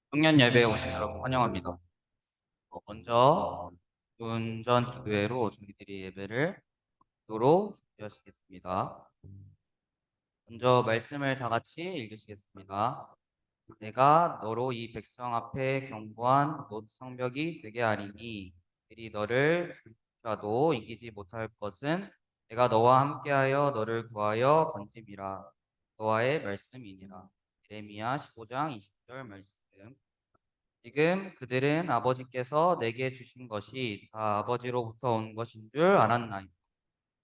청년 예배에 오신 여러분 환영합니다. 먼저 운전 기도회로 저희들이 예배를 도록 준비하시겠습니다. 먼저 말씀을 다 같이 읽으시겠습니다. 내가 너로 이 백성 앞에 견고한 놋 성벽이 되게 하리니 그들이 너를 슬라도 이기지 못할 것은 내가 너와 함께하여 너를 구하여 건짐이라. 너와의 말씀이니라. 예레미야 15장 20절 말씀. 지금 그들은 아버지께서 내게 주신 것이 다 아버지로부터 온 것인 줄 알았나이다.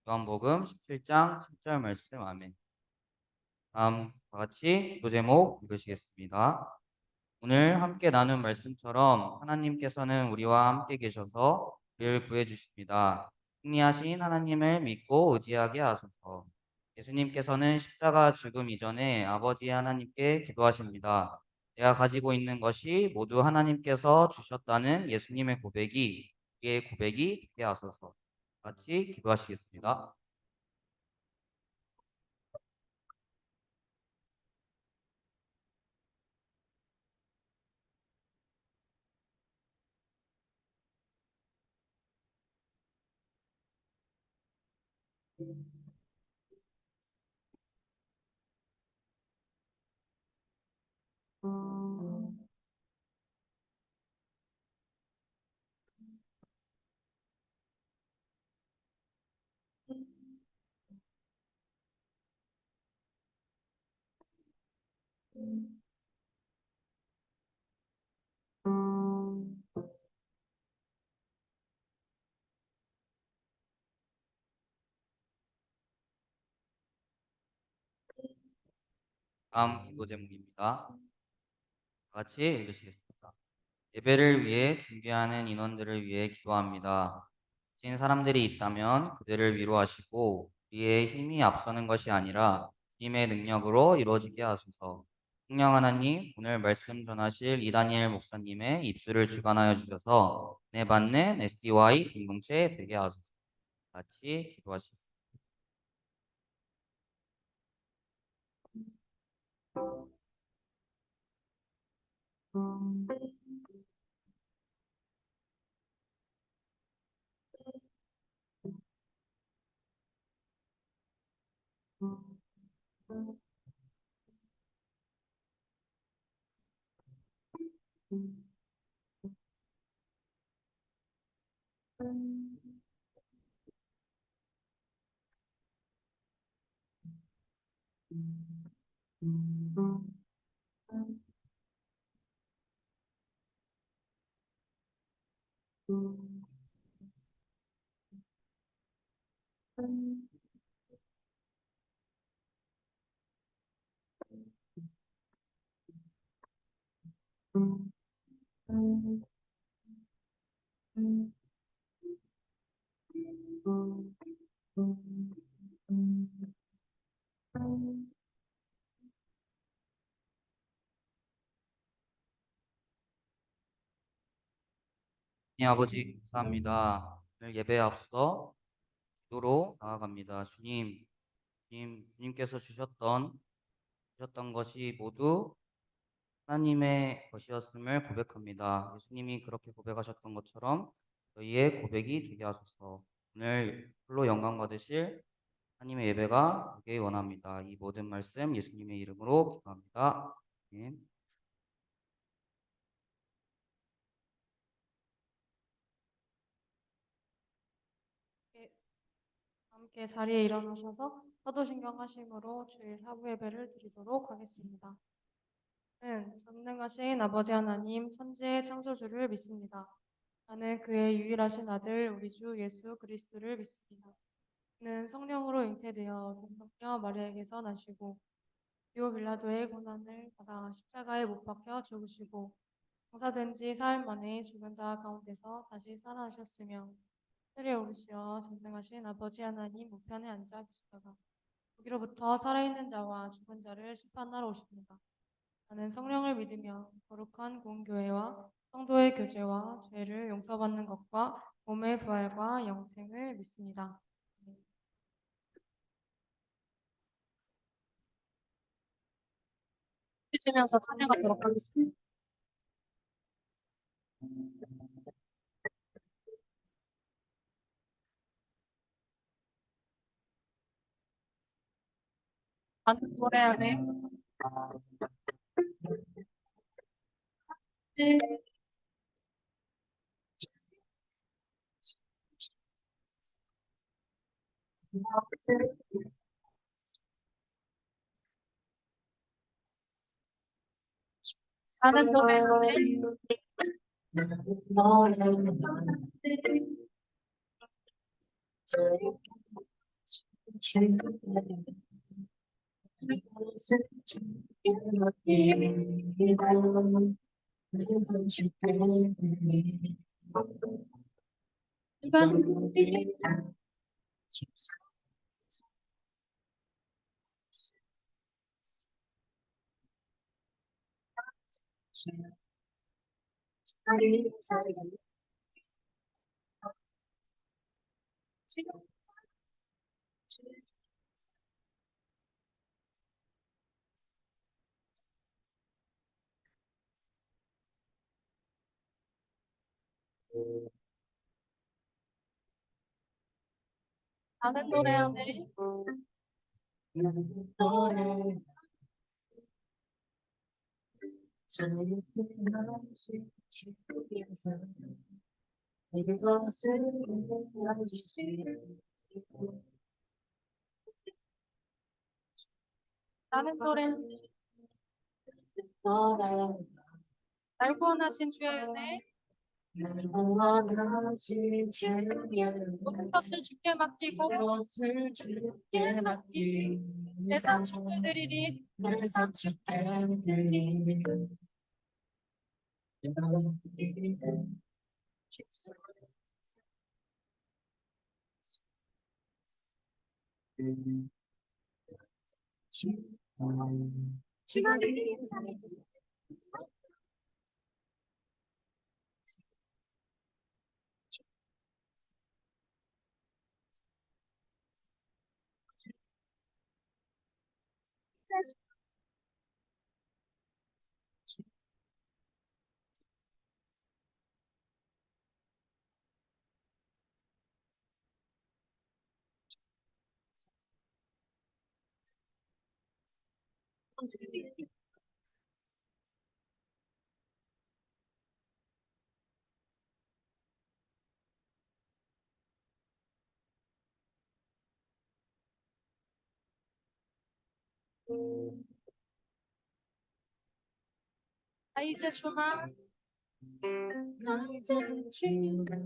요한복음 17장 7절 말씀. 아멘. 다음 다 같이 기도 제목 읽으시겠습니다. 오늘 함께 나눈 말씀처럼 하나님께서는 우리와 함께 계셔서 우리를 구해 주십니다. 승리하신 하나님을 믿고 의지하게 하소서. 예수님께서는 십자가 죽음 이전에 아버지 하나님께 기도하십니다. 내가 가지고 있는 것이 모두 하나님께서 주셨다는 예수님의 고백이 우리의 고백이 되게 하소서. 같이 기도하시겠습니다. 다음 기도 제목입니다. 같이 읽으시겠습니다. 예배를 위해 준비하는 인원들을 위해 기도합니다. 지친 사람들이 있다면 그들을 위로하시고 우리의 힘이 앞서는 것이 아니라 주님의 능력으로 이루어지게 하소서. 성령 하나님, 오늘 말씀 전하실 이다니엘 목사님의 입술을 주관하여 주셔서 내 받는 SDY 공동체 되게 하소서. 같이 기도하시겠습니다. 네, 아버지 감사합니다. 오늘 예배에 앞서 기도로 나아갑니다. 주님께서 주셨던 것이 모두 하나님의 것이었음을 고백합니다. 예수님이 그렇게 고백하셨던 것처럼 저희의 고백이 되게 하소서. 오늘 홀로 영광 받으실 하나님의 예배가 되게 원합니다. 이 모든 말씀 예수님의 이름으로 기도합니다. 아멘. 함께 자리에 일어나셔서 사도신경 하심으로 주일 사부 예배를 드리도록 하겠습니다. 전능하신 아버지 하나님 천지의 창조주를 믿습니다. 나는 그의 유일하신 아들 우리 주 예수 그리스도를 믿습니다. 그는 성령으로 잉태되어 동성녀 마리아에게서 나시고 요 빌라도의 고난을 받아 십자가에 못 박혀 죽으시고 장사된 지 사흘 만에 죽은 자 가운데서 다시 살아나셨으며 하늘에 오르시어 전능하신 아버지 하나님 우편에 앉아 계시다가 거기로부터 살아있는 자와 죽은 자를 심판하러 오십니다. 나는 성령을 믿으며 거룩한 공교회와 성도의 교제와 죄를 용서받는 것과 몸의 부활과 영생을 믿습니다. 주면서 찬양하도록 하겠습니다. 많은 노래 안에 많은 노래 안에 많은 노래 안에 많은 노래 안에 날 구원하신 주의 은혜 모든 것을 주께 맡기고 내 삶 주께 드리리 나 이제 주만 나 이제 주만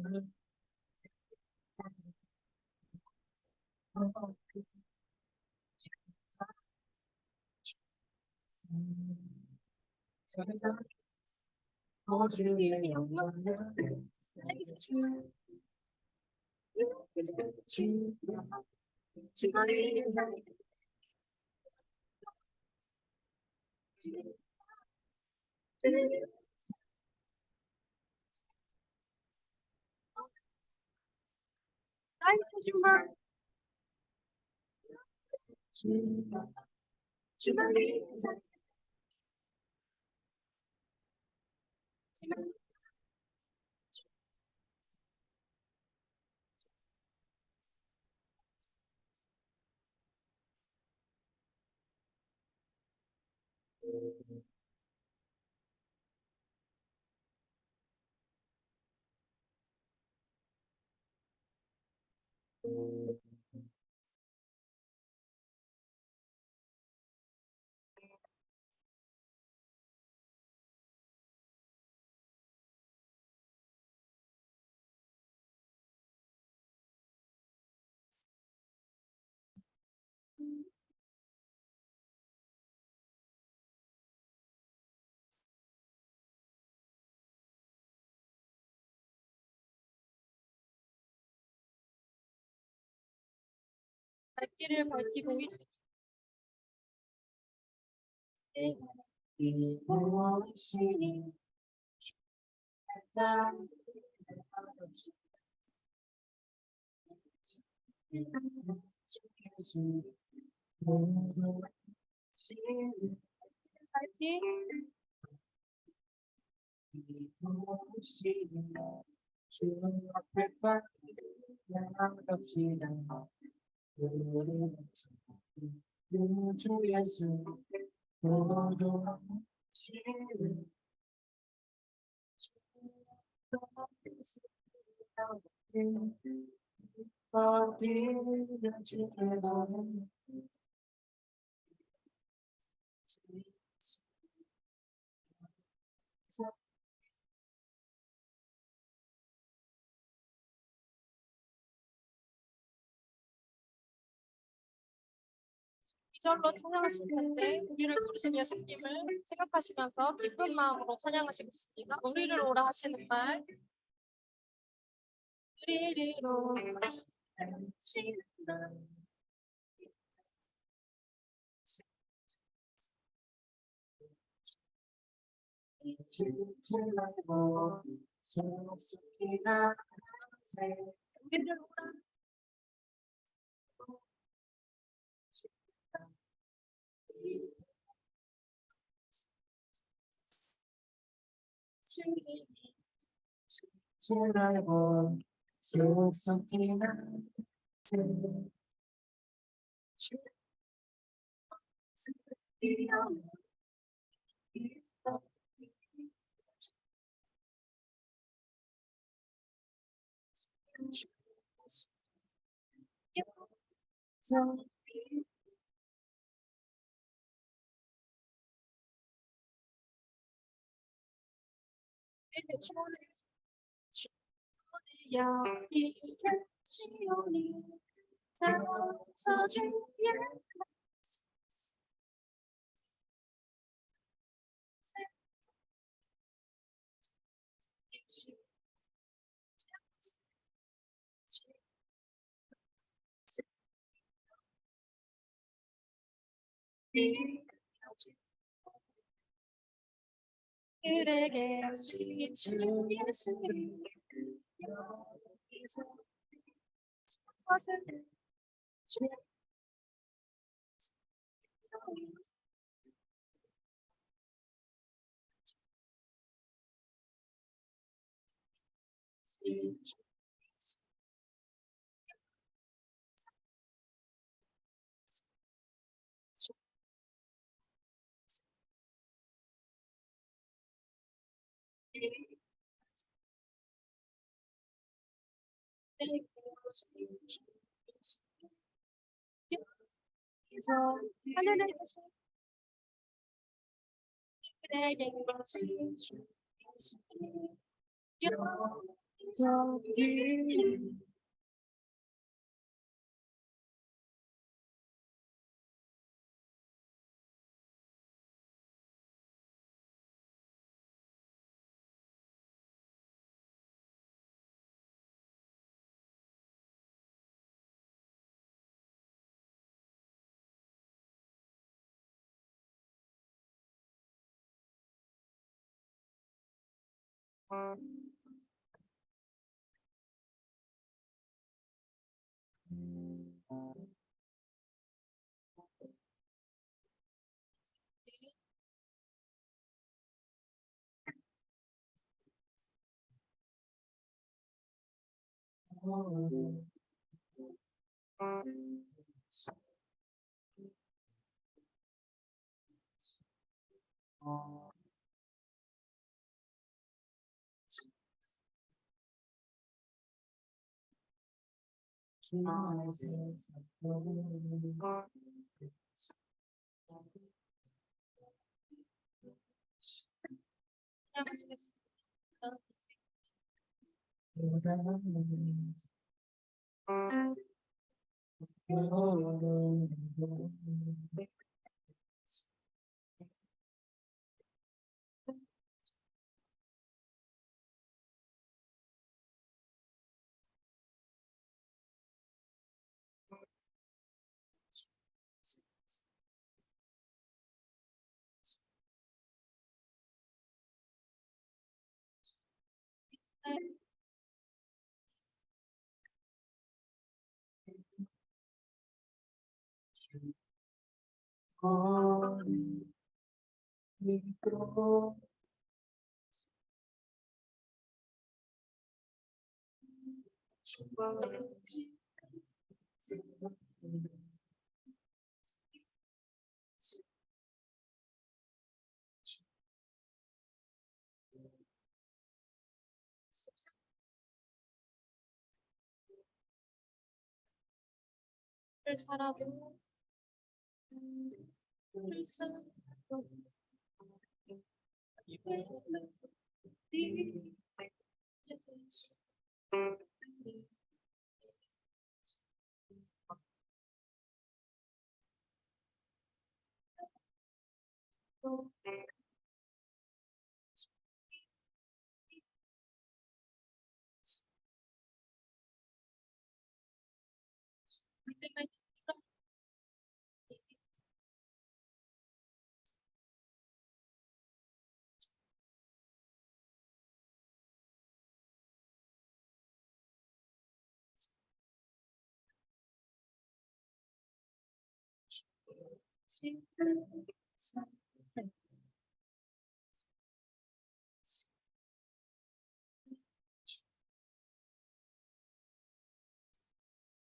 나 이제 주만 발길을 밝히고 계시니 밝히 이절로 찬양하실 텐데 우리를 부르신 예수님을 생각하시면서 기쁜 마음으로 찬양하시겠습니다. 우리를 오라 하시는 말 우리를 오라 하시는 말 우리를 오라 여기겠지오니 서주의 그에게 하시니 주 예수님 여기서 것을 주 여기서 하늘에 계신 그에게 하시니 주 예수님 여기서 찬양하시겠습니다. 살아도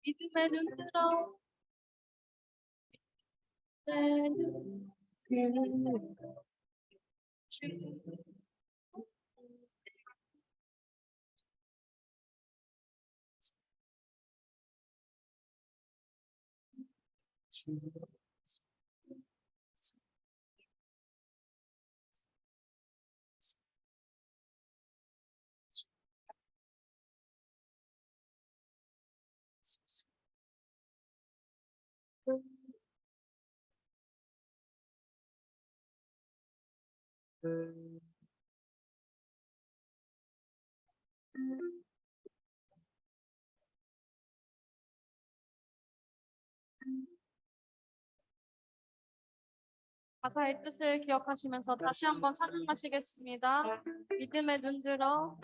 믿음의 눈 들어 가사의 뜻을 기억하시면서 다시 한번 찬양하시겠습니다. 믿음의 눈 들어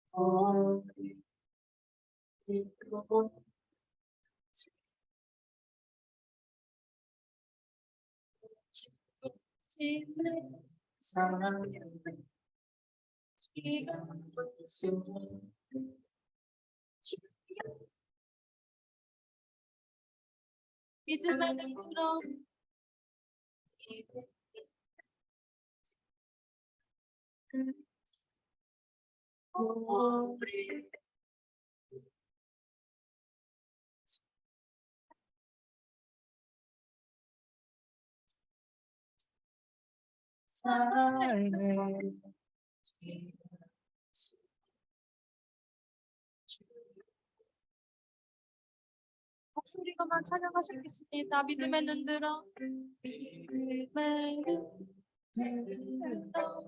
믿음의 눈 들어 목소리로만 찬양하시겠습니다. 믿음의 눈 들어 믿음의 눈 들어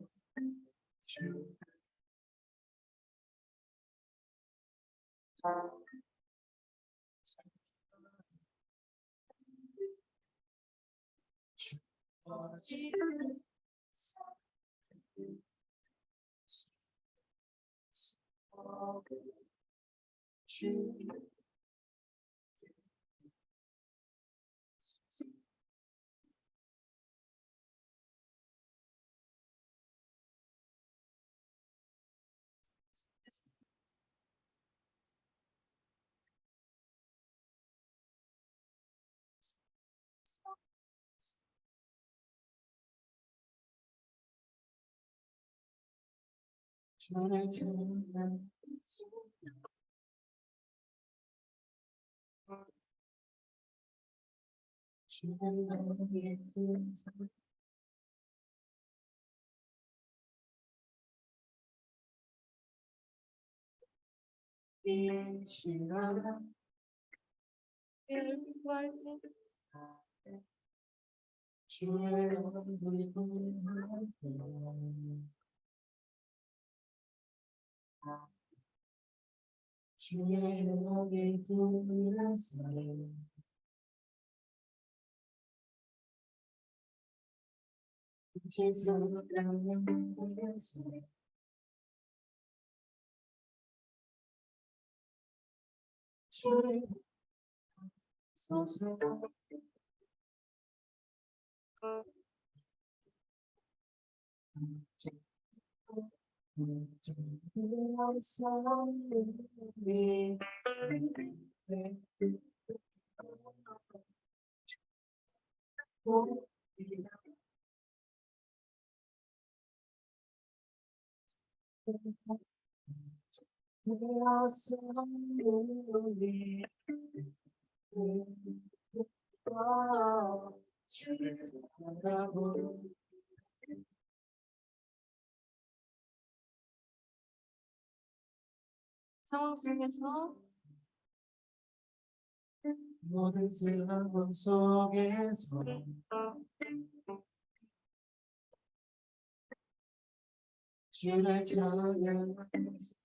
구할 때 상황 속에서 모든 상황 속에서 주를 찬양하면서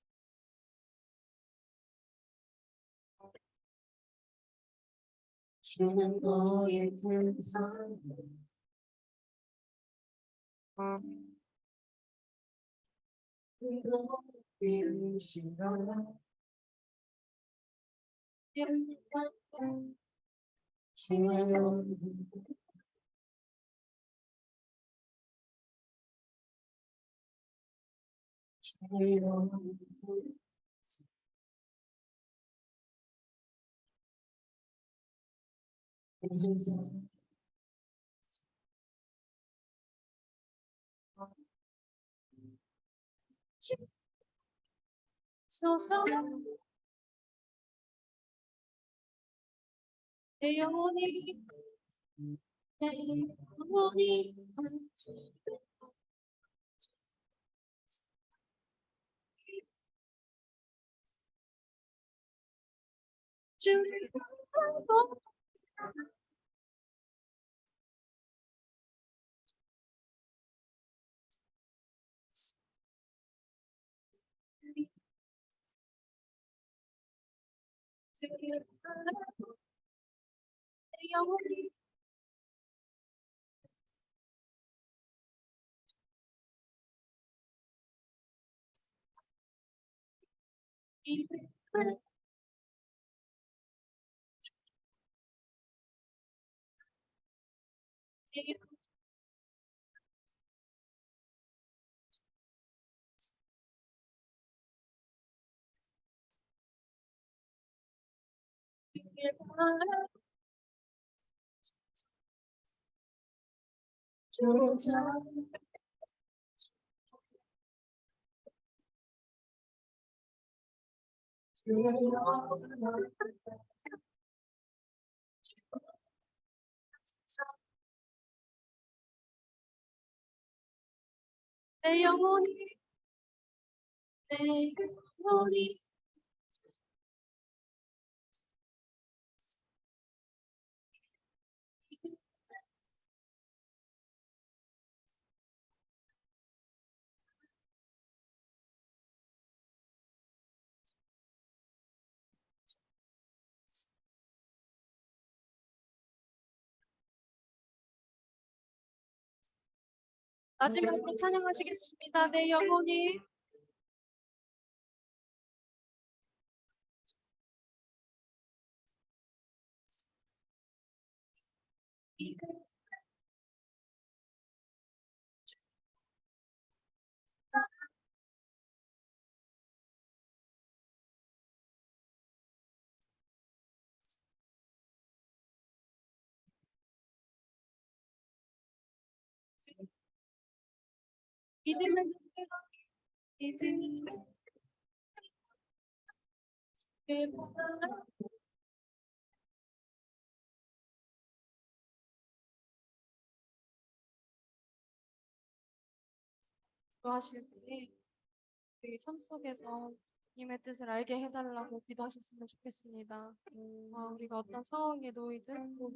주는 너의 큰 사랑 이루시라 주의 얼굴 주의 얼굴 소서 내 영혼이 내 영혼이 주를 바라보고 주를 바라보고 내 영혼이 주를 바라보고 주를 바라보고 주를 찬양하면서 주의 얼굴 내 영혼이 내 영혼이 마지막으로 찬양하시겠습니다. 내 영혼이 믿음을 붙들어 믿음이 기도하실 때 우리 삶 속에서 주님의 뜻을 알게 해달라고 기도하셨으면 좋겠습니다. 우리가 어떤 상황에 놓이든 또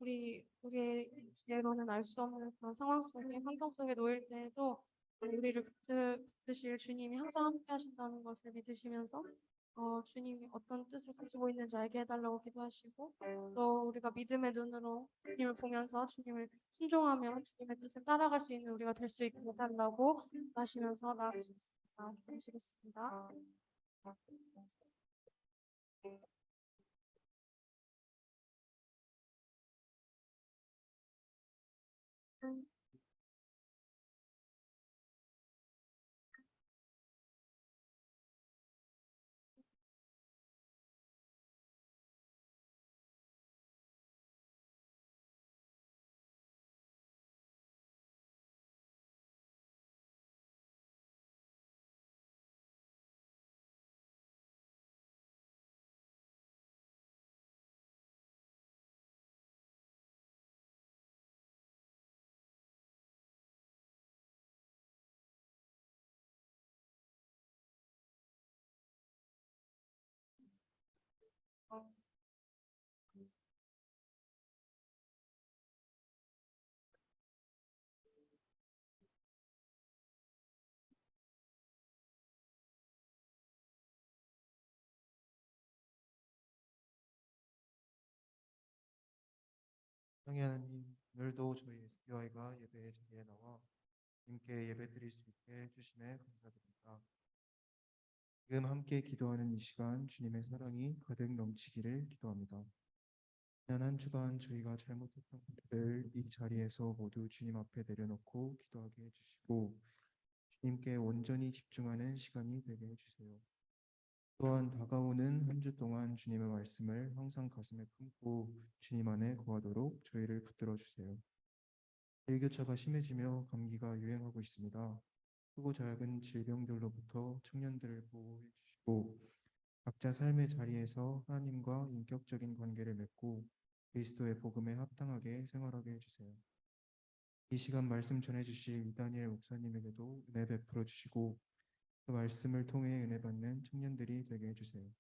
우리의 지혜로는 알 수 없는 그런 상황 속에 환경 속에 놓일 때에도 우리를 붙드실 주님이 항상 함께 하신다는 것을 믿으시면서 주님이 어떤 뜻을 가지고 있는지 알게 해달라고 기도하시고 또 우리가 믿음의 눈으로 주님을 보면서 주님을 순종하며 주님의 뜻을 따라갈 수 있는 우리가 될 수 있게 해달라고 하시면서 나아가시겠습니다. 기도하시겠습니다. 성의 하나님, 오늘도 저희 SDY가 예배 자리에 나와 주님께 예배 드릴 수 있게 해주심에 감사드립니다. 지금 함께 기도하는 이 시간 주님의 사랑이 가득 넘치기를 기도합니다. 지난 한 주간 저희가 잘못했던 것들 이 자리에서 모두 주님 앞에 내려놓고 기도하게 해주시고 주님께 온전히 집중하는 시간이 되게 해주세요. 또한 다가오는 한 주 동안 주님의 말씀을 항상 가슴에 품고 주님 안에 거하도록 저희를 붙들어 주세요. 일교차가 심해지며 감기가 유행하고 있습니다. 크고 작은 질병들로부터 청년들을 보호해 주시고 각자 삶의 자리에서 하나님과 인격적인 관계를 맺고 그리스도의 복음에 합당하게 생활하게 해주세요. 이 시간 말씀 전해주실 이다니엘 목사님에게도 은혜 베풀어 주시고 그 말씀을 통해 은혜 받는 청년들이 되게 해주세요.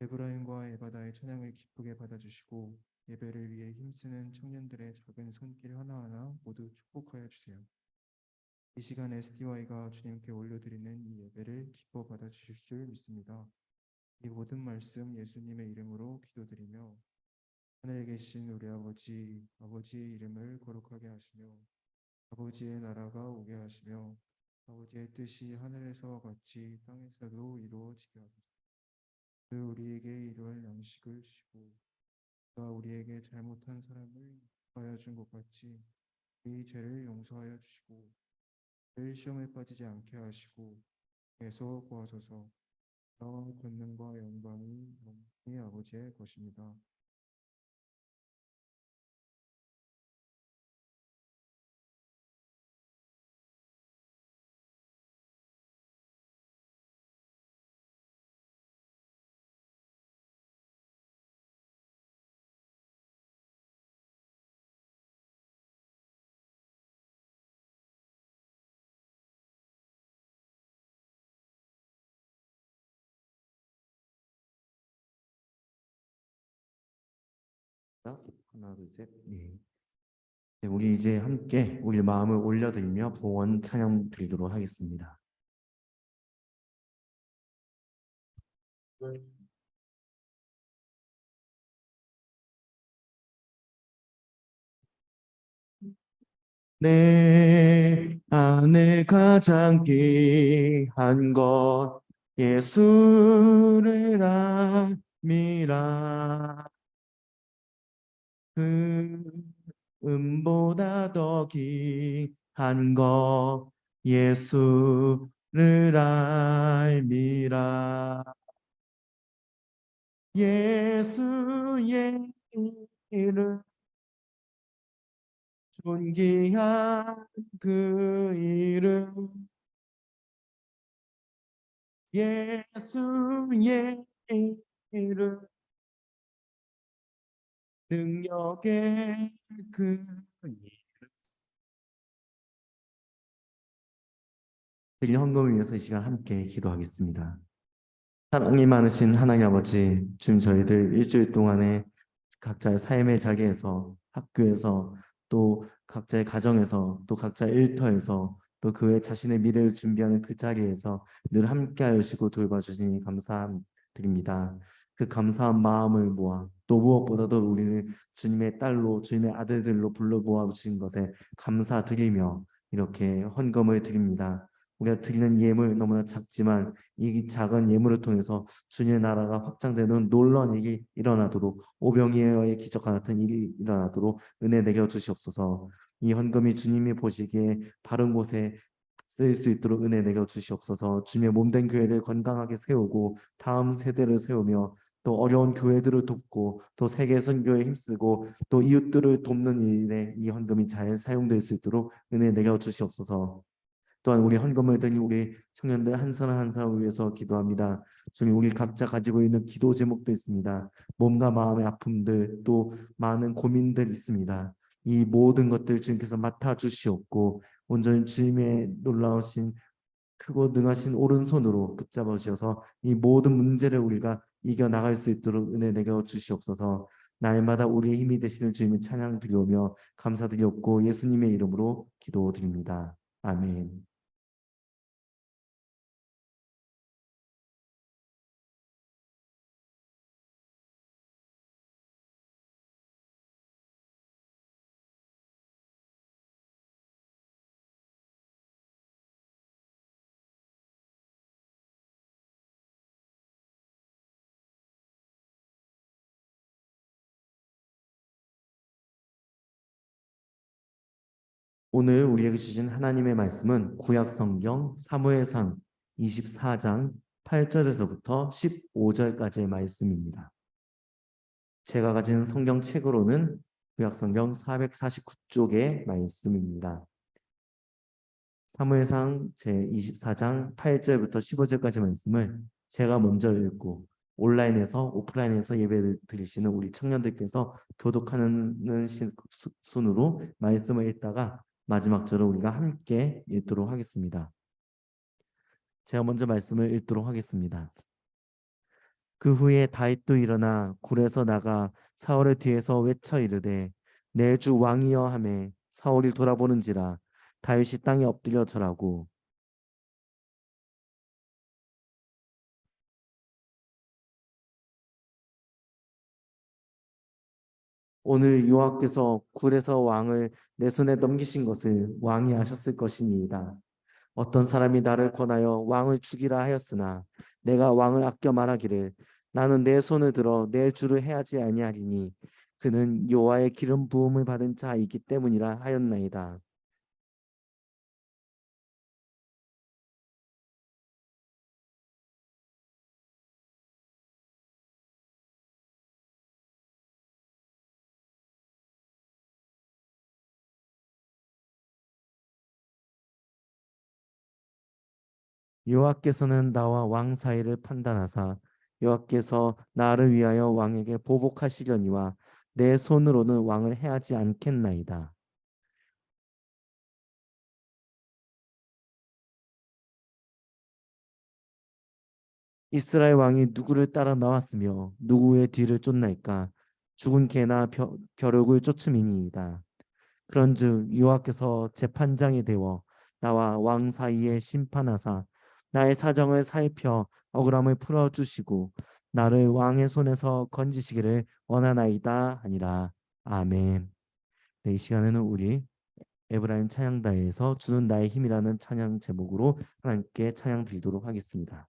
에브라임과 에바다의 찬양을 기쁘게 받아주시고 예배를 위해 힘쓰는 청년들의 작은 손길 하나하나 모두 축복하여 주세요. 이 시간 SDY가 주님께 올려드리는 이 예배를 기뻐 받아주실 줄 믿습니다. 이 모든 말씀 예수님의 이름으로 기도드리며 하늘에 계신 우리 아버지의 이름을 거룩하게 하시며 아버지의 나라가 오게 하시며 아버지의 뜻이 하늘에서 같이 땅에서도 이루어지게 하소서. 우리에게 일용할 양식을 주시고 가 우리에게 잘못한 사람을 용서하여 준 것 같이 우리 죄를 용서하여 주시고 늘 시험에 빠지지 않게 하시고 에서 구하소서. 나와 권능과 영광이 영원히 아버지의 것입니다. 하나, 둘, 셋. 예. 네, 우리 이제 함께 우리 마음을 올려드리며 봉헌 찬양 드리도록 하겠습니다. 내 안에 가장 귀한 것 예수를 압니다. 그 음보다 더 귀한 것 예수를 알미라. 예수의 이름 존귀한 그 이름 예수의 이름 능력의 그 이름 드린 헌금을 위해서 이 시간 함께 기도하겠습니다. 사랑이 많으신 하나님 아버지, 지금 저희들 일주일 동안에 각자의 삶의 자리에서 학교에서 또 각자의 가정에서 또 각자의 일터에서 또 그 외 자신의 미래를 준비하는 그 자리에서 늘 함께 하시고 돌봐주시니 감사드립니다. 그 감사한 마음을 모아 또 무엇보다도 우리는 주님의 딸로 주님의 아들들로 불러 모아 주신 것에 감사드리며 이렇게 헌금을 드립니다. 우리가 드리는 예물 너무나 작지만 이 작은 예물을 통해서 주님의 나라가 확장되는 놀라운 일이 일어나도록 오병이어의 기적과 같은 일이 일어나도록 은혜 내려 주시옵소서. 이 헌금이 주님이 보시기에 바른 곳에 쓰일 수 있도록 은혜 내려 주시옵소서. 주님의 몸된 교회를 건강하게 세우고 다음 세대를 세우며 또 어려운 교회들을 돕고 또 세계 선교에 힘쓰고 또 이웃들을 돕는 일에 이 헌금이 잘 사용될 수 있도록 은혜 내려 주시옵소서. 또한 우리 헌금을 드린 우리 청년들 한 사람 한 사람을 위해서 기도합니다. 주님, 우리 각자 가지고 있는 기도 제목도 있습니다. 몸과 마음의 아픔들 또 많은 고민들 있습니다. 이 모든 것들 주님께서 맡아 주시옵고 온전히 주님의 놀라우신 크고 능하신 오른손으로 붙잡아 주셔서 이 모든 문제를 우리가 이겨 나갈 수 있도록 은혜 내겨 주시옵소서. 날마다 우리의 힘이 되시는 주님을 찬양 드리오며 감사드리옵고 예수님의 이름으로 기도드립니다. 아멘. 오늘 우리에게 주신 하나님의 말씀은 구약 성경 사무엘상 24장 8절에서부터 15절까지의 말씀입니다. 제가 가진 성경 책으로는 구약 성경 449쪽의 말씀입니다. 사무엘상 제24장 8절부터 15절까지 말씀을 제가 먼저 읽고 온라인에서 오프라인에서 예배를 드리시는 우리 청년들께서 교독하는 순으로 말씀을 읽다가 마지막 절을 우리가 함께 읽도록 하겠습니다. 제가 먼저 말씀을 읽도록 하겠습니다. 그 후에 다윗도 일어나 굴에서 나가 사울의 뒤에서 외쳐 이르되 내 주 왕이여 하매 사울이 돌아보는지라 다윗이 땅에 엎드려 절하고 오늘 여호와께서 굴에서 왕을 내 손에 넘기신 것을 왕이 아셨을 것이니이다. 어떤 사람이 나를 권하여 왕을 죽이라 하였으나 내가 왕을 아껴 말하기를 나는 내 손을 들어 내 주를 해하지 아니하리니 그는 여호와의 기름 부음을 받은 자이기 때문이라 하였나이다. 여호와께서는 나와 왕 사이를 판단하사 여호와께서 나를 위하여 왕에게 보복하시려니와 내 손으로는 왕을 해하지 않겠나이다. 이스라엘 왕이 누구를 따라 나왔으며 누구의 뒤를 쫓나이까? 죽은 개나 벼룩을 쫓음이니이다. 그런즉 여호와께서 재판장이 되어 나와 왕 사이에 심판하사 나의 사정을 살펴 억울함을 풀어 주시고 나를 왕의 손에서 건지시기를 원하나이다 하니라. 아멘. 네, 이 시간에는 우리 에브라임 찬양단에서 주는 나의 힘이라는 찬양 제목으로 하나님께 찬양 드리도록 하겠습니다.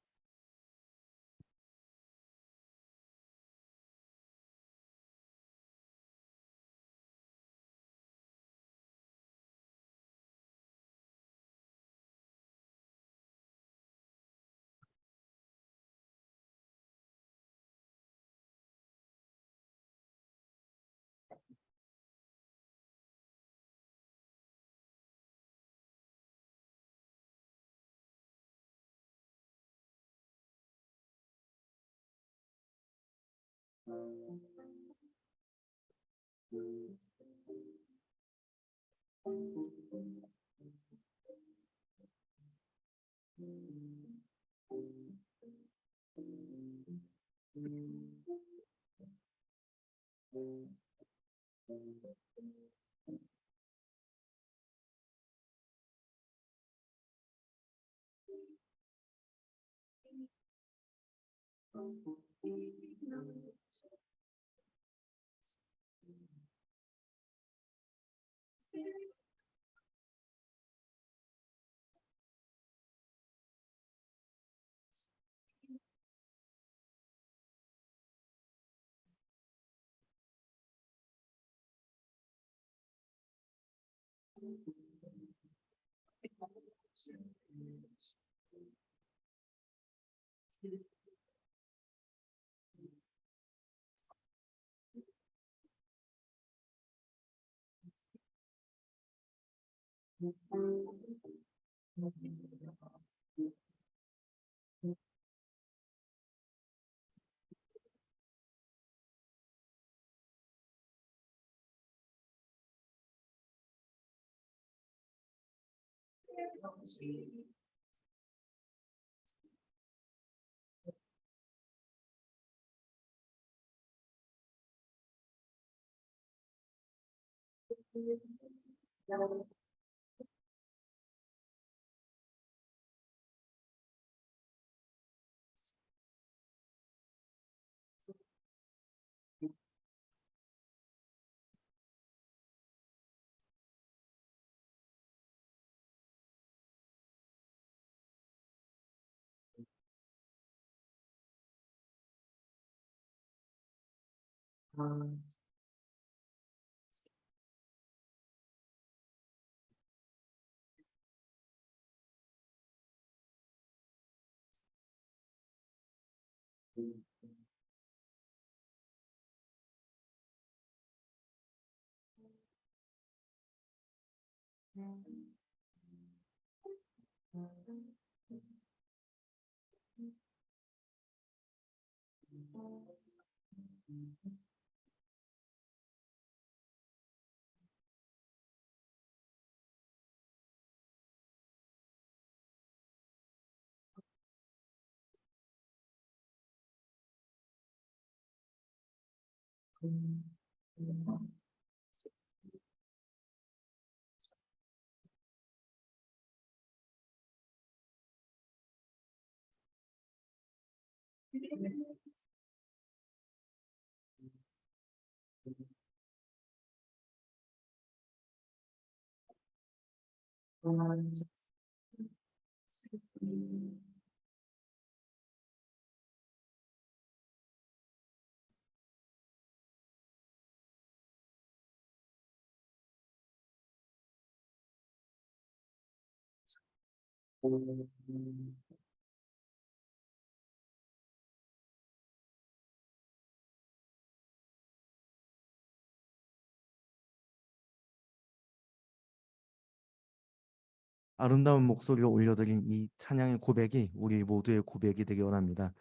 아름다운 목소리로 올려드린 이 찬양의 고백이 우리 모두의 고백이 되기 원합니다.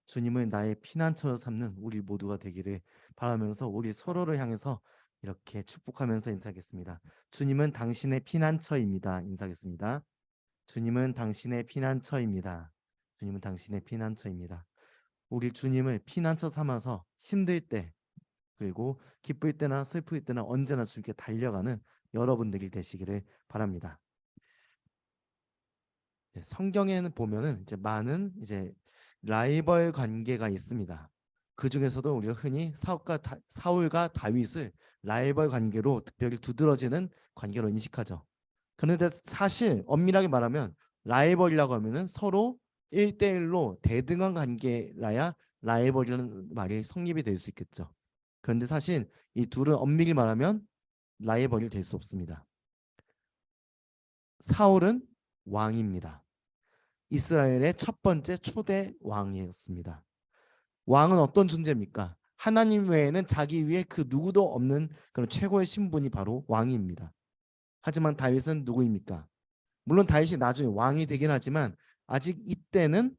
주님을 나의 피난처로 삼는 우리 모두가 되기를 바라면서 우리 서로를 향해서 이렇게 축복하면서 인사하겠습니다. 주님은 당신의 피난처입니다. 인사하겠습니다. 주님은 당신의 피난처입니다. 주님은 당신의 피난처입니다. 우리 주님을 피난처 삼아서 힘들 때 그리고 기쁠 때나 슬플 때나 언제나 주님께 달려가는 여러분들이 되시기를 바랍니다. 성경에는 보면은 이제 많은 이제 라이벌 관계가 있습니다. 그 중에서도 우리가 흔히 사울과 다윗을 라이벌 관계로 특별히 두드러지는 관계로 인식하죠. 그런데 사실 엄밀하게 말하면 라이벌이라고 하면은 서로 1대1로 대등한 관계라야 라이벌이라는 말이 성립이 될 수 있겠죠. 그런데 사실 이 둘은 엄밀히 말하면 라이벌이 될 수 없습니다. 사울은 왕입니다. 이스라엘의 첫 번째 초대 왕이었습니다. 왕은 어떤 존재입니까? 하나님 외에는 자기 위에 그 누구도 없는 그런 최고의 신분이 바로 왕입니다. 하지만 다윗은 누구입니까? 물론 다윗이 나중에 왕이 되긴 하지만 아직 이때는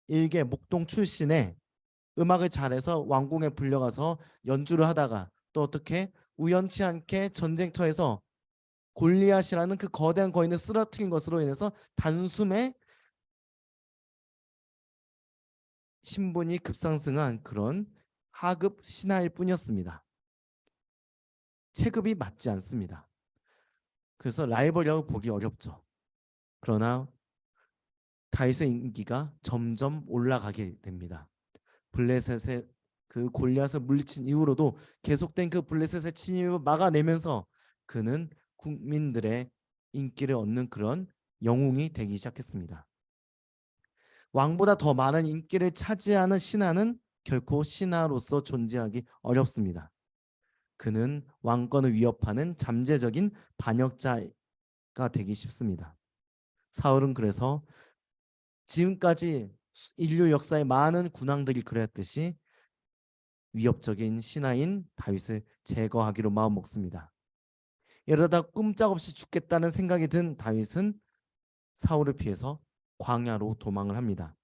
일개 목동 출신의 음악을 잘해서 왕궁에 불려가서 연주를 하다가 또 어떻게 우연치 않게 전쟁터에서 골리앗이라는 그 거대한 거인을 쓰러뜨린 것으로 인해서 단숨에 신분이 급상승한 그런 하급 신하일 뿐이었습니다. 체급이 맞지 않습니다. 그래서 라이벌이라고 보기 어렵죠. 그러나 다윗의 인기가 점점 올라가게 됩니다. 블레셋의 그 골리앗을 물리친 이후로도 계속된 그 블레셋의 침입을 막아내면서 그는 국민들의 인기를 얻는 그런 영웅이 되기 시작했습니다. 왕보다 더 많은 인기를 차지하는 신하는 결코 신하로서 존재하기 어렵습니다. 그는 왕권을 위협하는 잠재적인 반역자가 되기 쉽습니다. 사울은 그래서 지금까지 인류 역사의 많은 군왕들이 그랬듯이 위협적인 신하인 다윗을 제거하기로 마음먹습니다. 이러다 꼼짝없이 죽겠다는 생각이 든 다윗은 사울을 피해서 광야로 도망을 합니다.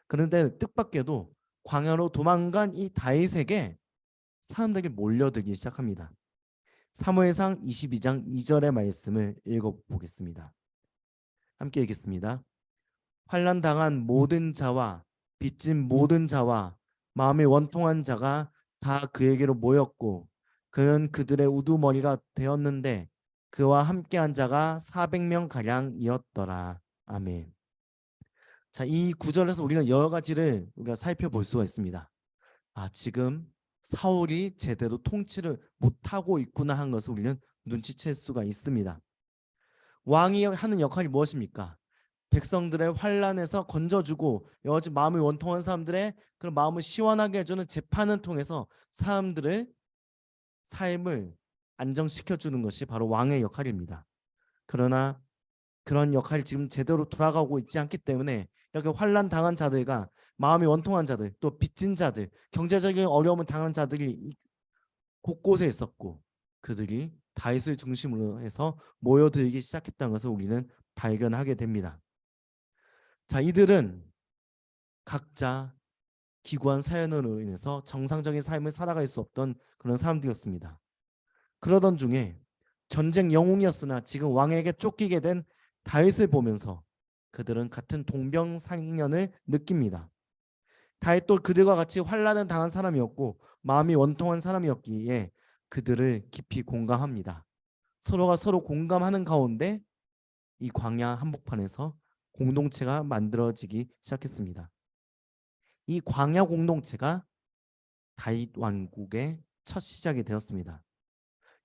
그런데 뜻밖에도 광야로 도망간 이 다윗에게 사람들이 몰려들기 시작합니다. 사무엘상 22장 2절의 말씀을 읽어보겠습니다. 함께 읽겠습니다. 환난 당한 모든 자와 빚진 모든 자와 마음이 원통한 자가 다 그에게로 모였고 그는 그들의 우두머리가 되었는데 그와 함께한 자가 400명 가량이었더라. 아멘. 자, 이 구절에서 우리가 여러 가지를 우리가 살펴볼 수가 있습니다. 지금 사울이 제대로 통치를 못하고 있구나 하는 것을 우리는 눈치챌 수가 있습니다. 왕이 하는 역할이 무엇입니까? 백성들의 환난에서 건져주고 여러 가지 마음이 원통한 사람들의 그런 마음을 시원하게 해주는 재판을 통해서 사람들의 삶을 안정시켜주는 것이 바로 왕의 역할입니다. 그러나 그런 역할이 지금 제대로 돌아가고 있지 않기 때문에 이렇게 환난 당한 자들과 마음이 원통한 자들, 또 빚진 자들, 경제적인 어려움을 당한 자들이 곳곳에 있었고 그들이 다윗을 중심으로 해서 모여들기 시작했다는 것을 우리는 발견하게 됩니다. 자, 이들은 각자 기구한 사연으로 인해서 정상적인 삶을 살아갈 수 없던 그런 사람들이었습니다. 그러던 중에 전쟁 영웅이었으나 지금 왕에게 쫓기게 된 다윗을 보면서 그들은 같은 동병상련을 느낍니다. 다윗도 그들과 같이 환난을 당한 사람이었고 마음이 원통한 사람이었기에 그들을 깊이 공감합니다. 서로가 서로 공감하는 가운데 이 광야 한복판에서 공동체가 만들어지기 시작했습니다. 이 광야 공동체가 다윗 왕국의 첫 시작이 되었습니다.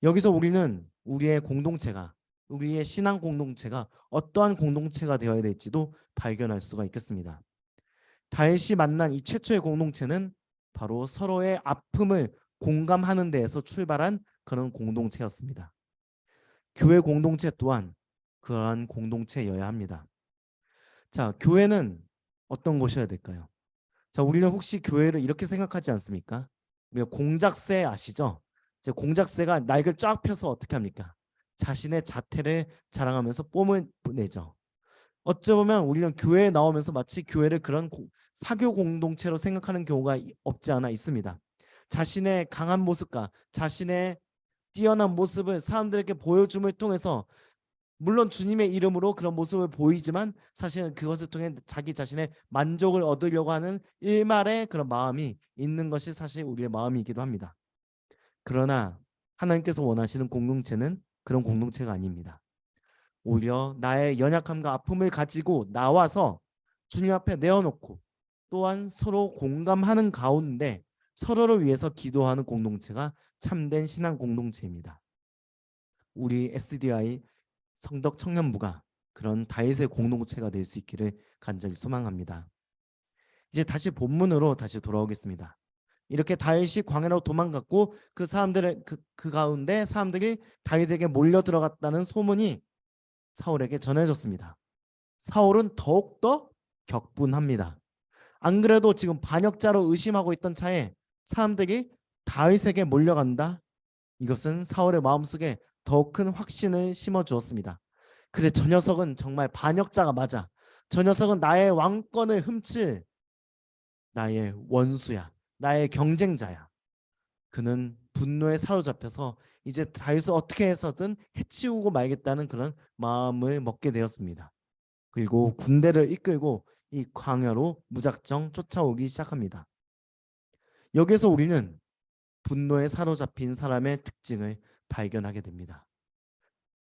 여기서 우리는 우리의 공동체가, 우리의 신앙 공동체가 어떠한 공동체가 되어야 될지도 발견할 수가 있겠습니다. 다윗이 만난 이 최초의 공동체는 바로 서로의 아픔을 공감하는 데에서 출발한 그런 공동체였습니다. 교회 공동체 또한 그러한 공동체여야 합니다. 자, 교회는 어떤 곳이어야 될까요? 자, 우리는 혹시 교회를 이렇게 생각하지 않습니까? 우리가 공작새 아시죠? 공작새가 날개를 쫙 펴서 어떻게 합니까? 자신의 자태를 자랑하면서 뽐을 내죠. 어찌 보면 우리는 교회에 나오면서 마치 교회를 그런 사교 공동체로 생각하는 경우가 없지 않아 있습니다. 자신의 강한 모습과 자신의 뛰어난 모습을 사람들에게 보여줌을 통해서 물론 주님의 이름으로 그런 모습을 보이지만 사실은 그것을 통해 자기 자신의 만족을 얻으려고 하는 일말의 그런 마음이 있는 것이 사실 우리의 마음이기도 합니다. 그러나 하나님께서 원하시는 공동체는 그런 공동체가 아닙니다. 오히려 나의 연약함과 아픔을 가지고 나와서 주님 앞에 내어놓고 또한 서로 공감하는 가운데 서로를 위해서 기도하는 공동체가 참된 신앙 공동체입니다. 우리 SDI 성덕 청년부가 그런 다윗의 공동체가 될 수 있기를 간절히 소망합니다. 이제 다시 본문으로 다시 돌아오겠습니다. 이렇게 다윗이 광야로 도망갔고 그 사람들의 그 가운데 사람들이 다윗에게 몰려 들어갔다는 소문이 사울에게 전해졌습니다. 사울은 더욱더 격분합니다. 안 그래도 지금 반역자로 의심하고 있던 차에 사람들이 다윗에게 몰려간다. 이것은 사울의 마음속에 더 큰 확신을 심어주었습니다. 그래, 저 녀석은 정말 반역자가 맞아. 저 녀석은 나의 왕권을 훔칠 나의 원수야. 나의 경쟁자야. 그는 분노에 사로잡혀서 이제 다윗을 어떻게 해서든 해치우고 말겠다는 그런 마음을 먹게 되었습니다. 그리고 군대를 이끌고 이 광야로 무작정 쫓아오기 시작합니다. 여기서 우리는 분노에 사로잡힌 사람의 특징을 발견하게 됩니다.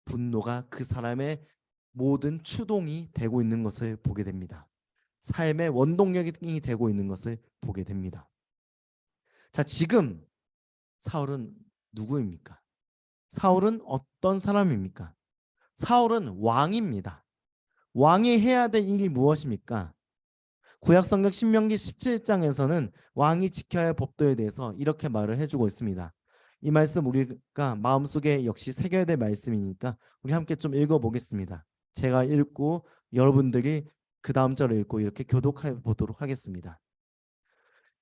분노가 그 사람의 모든 추동이 되고 있는 것을 보게 됩니다. 삶의 원동력이 되고 있는 것을 보게 됩니다. 자, 지금 사울은 누구입니까? 사울은 어떤 사람입니까? 사울은 왕입니다. 왕이 해야 될 일이 무엇입니까? 구약성경 신명기 17장에서는 왕이 지켜야 할 법도에 대해서 이렇게 말을 해주고 있습니다. 이 말씀 우리가 마음속에 역시 새겨야 될 말씀이니까 우리 함께 좀 읽어보겠습니다. 제가 읽고 여러분들이 그 다음 절을 읽고 이렇게 교독해 보도록 하겠습니다.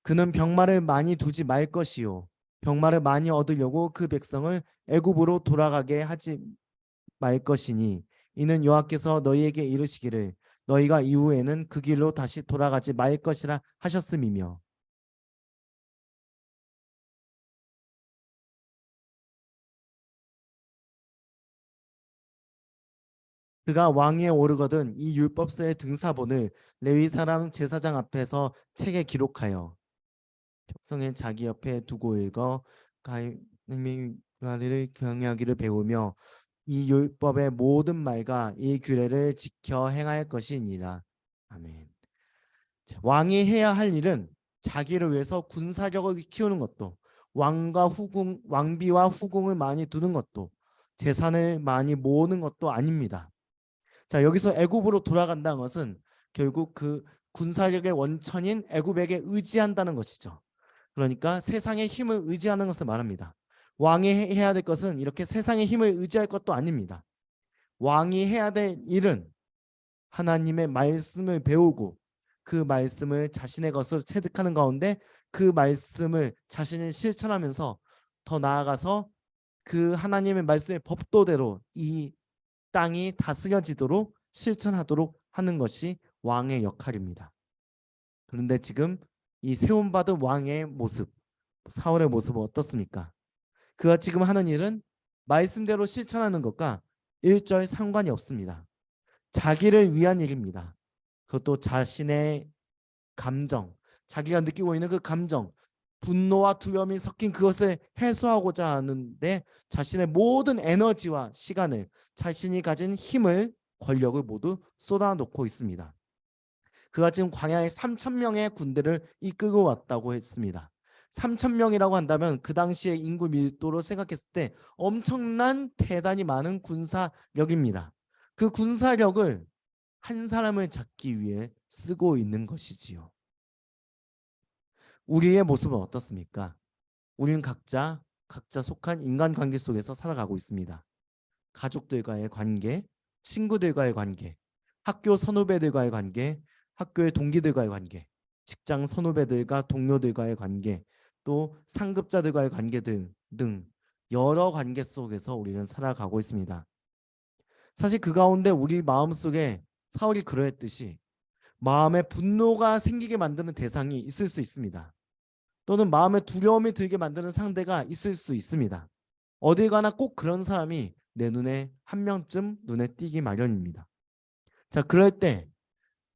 그는 병마를 많이 두지 말 것이요 병마를 많이 얻으려고 그 백성을 애굽으로 돌아가게 하지 말 것이니 이는 여호와께서 너희에게 이르시기를 너희가 이후에는 그 길로 다시 돌아가지 말 것이라 하셨음이며 그가 왕위에 오르거든 이 율법서의 등사본을 레위 사람 제사장 앞에서 책에 기록하여 백성의 자기 옆에 두고 읽어 가리를 경외하기를 배우며 이 율법의 모든 말과 이 규례를 지켜 행할 것이니라. 아멘. 자, 왕이 해야 할 일은 자기를 위해서 군사력을 키우는 것도 왕비와 후궁을 많이 두는 것도 재산을 많이 모으는 것도 아닙니다. 자, 여기서 애굽으로 돌아간다는 것은 결국 그 군사력의 원천인 애굽에게 의지한다는 것이죠. 그러니까 세상의 힘을 의지하는 것을 말합니다. 왕이 해야 될 것은 이렇게 세상의 힘을 의지할 것도 아닙니다. 왕이 해야 될 일은 하나님의 말씀을 배우고 그 말씀을 자신의 것으로 체득하는 가운데 그 말씀을 자신이 실천하면서 더 나아가서 그 하나님의 말씀의 법도대로 이 땅이 다스려지도록 실천하도록 하는 것이 왕의 역할입니다. 그런데 지금 이 세움받은 왕의 모습, 사울의 모습은 어떻습니까? 그가 지금 하는 일은 말씀대로 실천하는 것과 일절 상관이 없습니다. 자기를 위한 일입니다. 그것도 자신의 감정, 자기가 느끼고 있는 그 감정, 분노와 두려움이 섞인 그것을 해소하고자 하는데 자신의 모든 에너지와 시간을 자신이 가진 힘을 권력을 모두 쏟아놓고 있습니다. 그가 지금 광야에 3,000명의 군대를 이끌고 왔다고 했습니다. 3,000명이라고 한다면 그 당시의 인구 밀도로 생각했을 때 엄청난 대단히 많은 군사력입니다. 그 군사력을 한 사람을 잡기 위해 쓰고 있는 것이지요. 우리의 모습은 어떻습니까? 우리는 각자 속한 인간관계 속에서 살아가고 있습니다. 가족들과의 관계, 친구들과의 관계, 학교 선후배들과의 관계, 학교의 동기들과의 관계, 직장 선후배들과 동료들과의 관계, 또 상급자들과의 관계들 등 여러 관계 속에서 우리는 살아가고 있습니다. 사실 그 가운데 우리 마음속에 사울이 그러했듯이 마음에 분노가 생기게 만드는 대상이 있을 수 있습니다. 또는 마음에 두려움이 들게 만드는 상대가 있을 수 있습니다. 어딜 가나 꼭 그런 사람이 내 눈에 한 명쯤 눈에 띄기 마련입니다. 자, 그럴 때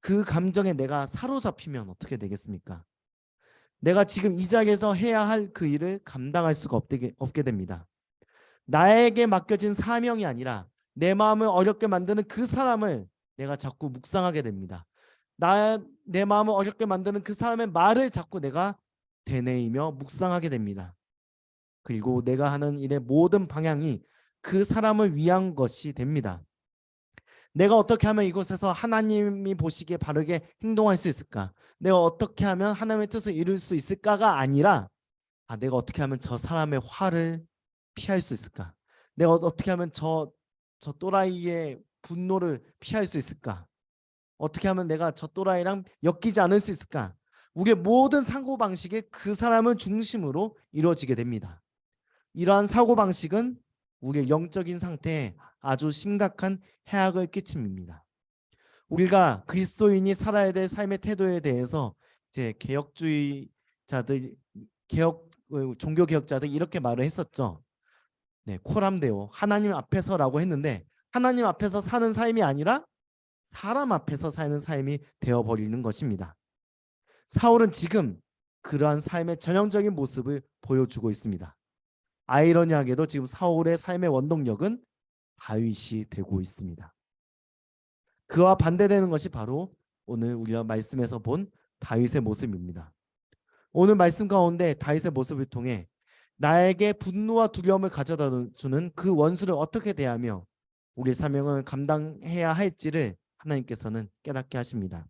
그 감정에 내가 사로잡히면 어떻게 되겠습니까? 내가 지금 이 자리에서 해야 할 그 일을 감당할 수가 없게 됩니다. 나에게 맡겨진 사명이 아니라 내 마음을 어렵게 만드는 그 사람을 내가 자꾸 묵상하게 됩니다. 내 마음을 어렵게 만드는 그 사람의 말을 자꾸 내가 되뇌이며 묵상하게 됩니다. 그리고 내가 하는 일의 모든 방향이 그 사람을 위한 것이 됩니다. 내가 어떻게 하면 이곳에서 하나님이 보시기에 바르게 행동할 수 있을까? 내가 어떻게 하면 하나님의 뜻을 이룰 수 있을까가 아니라 내가 어떻게 하면 저 사람의 화를 피할 수 있을까? 내가 어떻게 하면 저 또라이의 분노를 피할 수 있을까? 어떻게 하면 내가 저 또라이랑 엮이지 않을 수 있을까? 우리의 모든 사고방식이 그 사람을 중심으로 이루어지게 됩니다. 이러한 사고방식은 우리의 영적인 상태에 아주 심각한 해악을 끼칩니다. 우리가 그리스도인이 살아야 될 삶의 태도에 대해서 이제 개혁주의자들, 종교개혁자들 이렇게 말을 했었죠. 네, 코람데오, 하나님 앞에서라고 했는데 하나님 앞에서 사는 삶이 아니라 사람 앞에서 사는 삶이 되어버리는 것입니다. 사울은 지금 그러한 삶의 전형적인 모습을 보여주고 있습니다. 아이러니하게도 지금 사울의 삶의 원동력은 다윗이 되고 있습니다. 그와 반대되는 것이 바로 오늘 우리가 말씀에서 본 다윗의 모습입니다. 오늘 말씀 가운데 다윗의 모습을 통해 나에게 분노와 두려움을 가져다 주는 그 원수를 어떻게 대하며 우리 사명을 감당해야 할지를 하나님께서는 깨닫게 하십니다.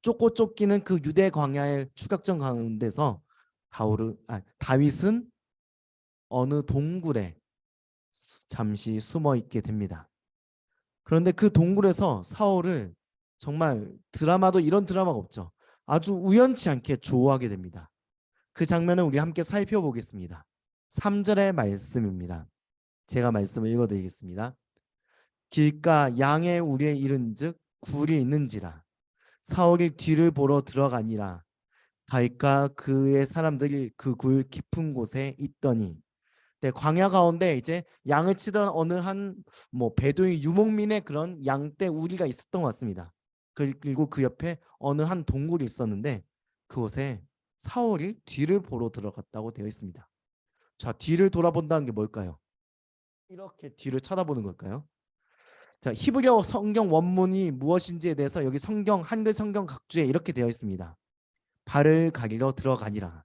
쫓고 쫓기는 그 유대 광야의 추격전 가운데서 다윗은 어느 동굴에 잠시 숨어 있게 됩니다. 그런데 그 동굴에서 사울을 정말 드라마도 이런 드라마가 없죠. 아주 우연치 않게 조우하게 됩니다. 그 장면을 우리 함께 살펴보겠습니다. 3절의 말씀입니다. 제가 말씀을 읽어드리겠습니다. 길가 양의 우리에 이른즉 굴이 있는지라 사울이 뒤를 보러 들어가니라 다윗과 그의 사람들이 그 굴 깊은 곳에 있더니 광야 가운데 이제 양을 치던 어느 한 베두인 유목민의 그런 양떼 우리가 있었던 것 같습니다. 그리고 그 옆에 어느 한 동굴이 있었는데 그곳에 사울이 뒤를 보러 들어갔다고 되어 있습니다. 자, 뒤를 돌아본다는 게 뭘까요? 이렇게 뒤를 쳐다보는 걸까요? 자, 히브리어 성경 원문이 무엇인지에 대해서 여기 한글 성경 각주에 이렇게 되어 있습니다. 발을 가리러 들어가니라.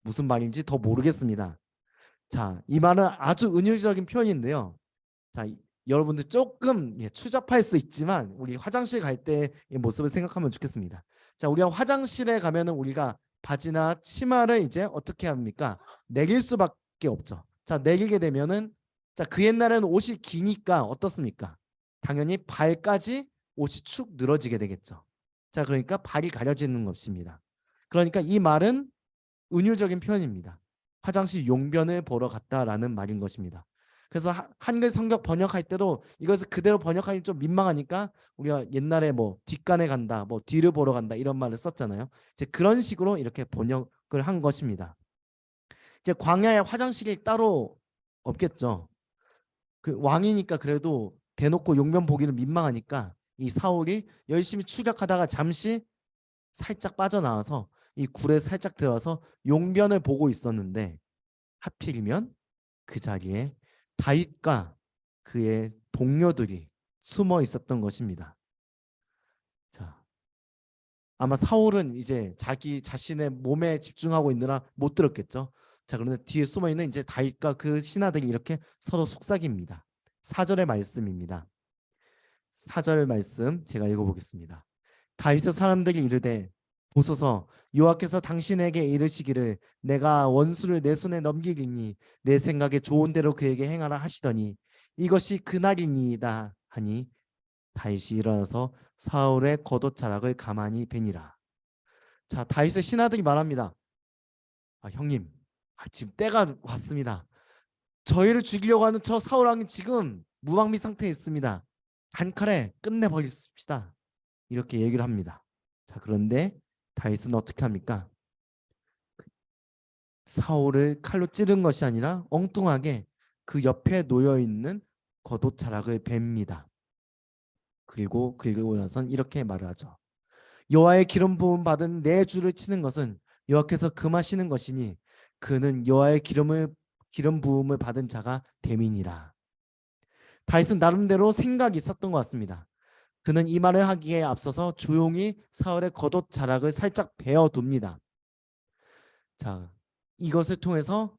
무슨 말인지 더 모르겠습니다. 자, 이 말은 아주 은유적인 표현인데요. 자, 여러분들 조금 추잡할 수 있지만 우리 화장실 갈 때의 모습을 생각하면 좋겠습니다. 자, 우리가 화장실에 가면은 우리가 바지나 치마를 이제 어떻게 합니까? 내릴 수밖에 없죠. 자, 내리게 되면은 그 옛날에는 옷이 기니까 어떻습니까? 당연히 발까지 옷이 축 늘어지게 되겠죠. 자, 그러니까 발이 가려지는 것입니다. 그러니까 이 말은 은유적인 표현입니다. 화장실 용변을 보러 갔다라는 말인 것입니다. 그래서 한글 성경 번역할 때도 이것을 그대로 번역하기 좀 민망하니까 우리가 옛날에 뒷간에 간다, 뒤를 보러 간다 이런 말을 썼잖아요. 이제 그런 식으로 이렇게 번역을 한 것입니다. 이제 광야에 화장실이 따로 없겠죠. 그 왕이니까 그래도 대놓고 용변 보기는 민망하니까 이 사울이 열심히 추격하다가 잠시 살짝 빠져나와서 이 굴에 살짝 들어서 용변을 보고 있었는데 하필이면 그 자리에 다윗과 그의 동료들이 숨어 있었던 것입니다. 자, 아마 사울은 이제 자기 자신의 몸에 집중하고 있느라 못 들었겠죠. 자, 그런데 뒤에 숨어 있는 이제 다윗과 그 신하들이 이렇게 서로 속삭입니다. 4절의 말씀입니다. 4절 말씀 제가 읽어보겠습니다. 다윗의 사람들이 이르되 보소서 여호와께서 당신에게 이르시기를 내가 원수를 내 손에 넘기리니 내 생각에 좋은 대로 그에게 행하라 하시더니 이것이 그날이니이다 하니 다윗이 일어나서 사울의 겉옷자락을 가만히 베니라. 자, 다윗의 신하들이 말합니다. 형님, 지금 때가 왔습니다. 저희를 죽이려고 하는 저 사울 왕이 지금 무방비 상태에 있습니다. 단칼에 끝내버립시다. 이렇게 얘기를 합니다. 자, 그런데 다윗은 어떻게 합니까? 사울을 칼로 찌른 것이 아니라 엉뚱하게 그 옆에 놓여있는 겉옷자락을 뱁니다. 그리고 나선 이렇게 말을 하죠. 여호와의 기름 부음 받은 내 주를 치는 것은 여호와께서 금하시는 것이니 그는 여호와의 기름 부음을 받은 자가 됨이니라. 다윗은 나름대로 생각이 있었던 것 같습니다. 그는 이 말을 하기에 앞서서 조용히 사울의 겉옷자락을 살짝 베어둡니다. 자, 이것을 통해서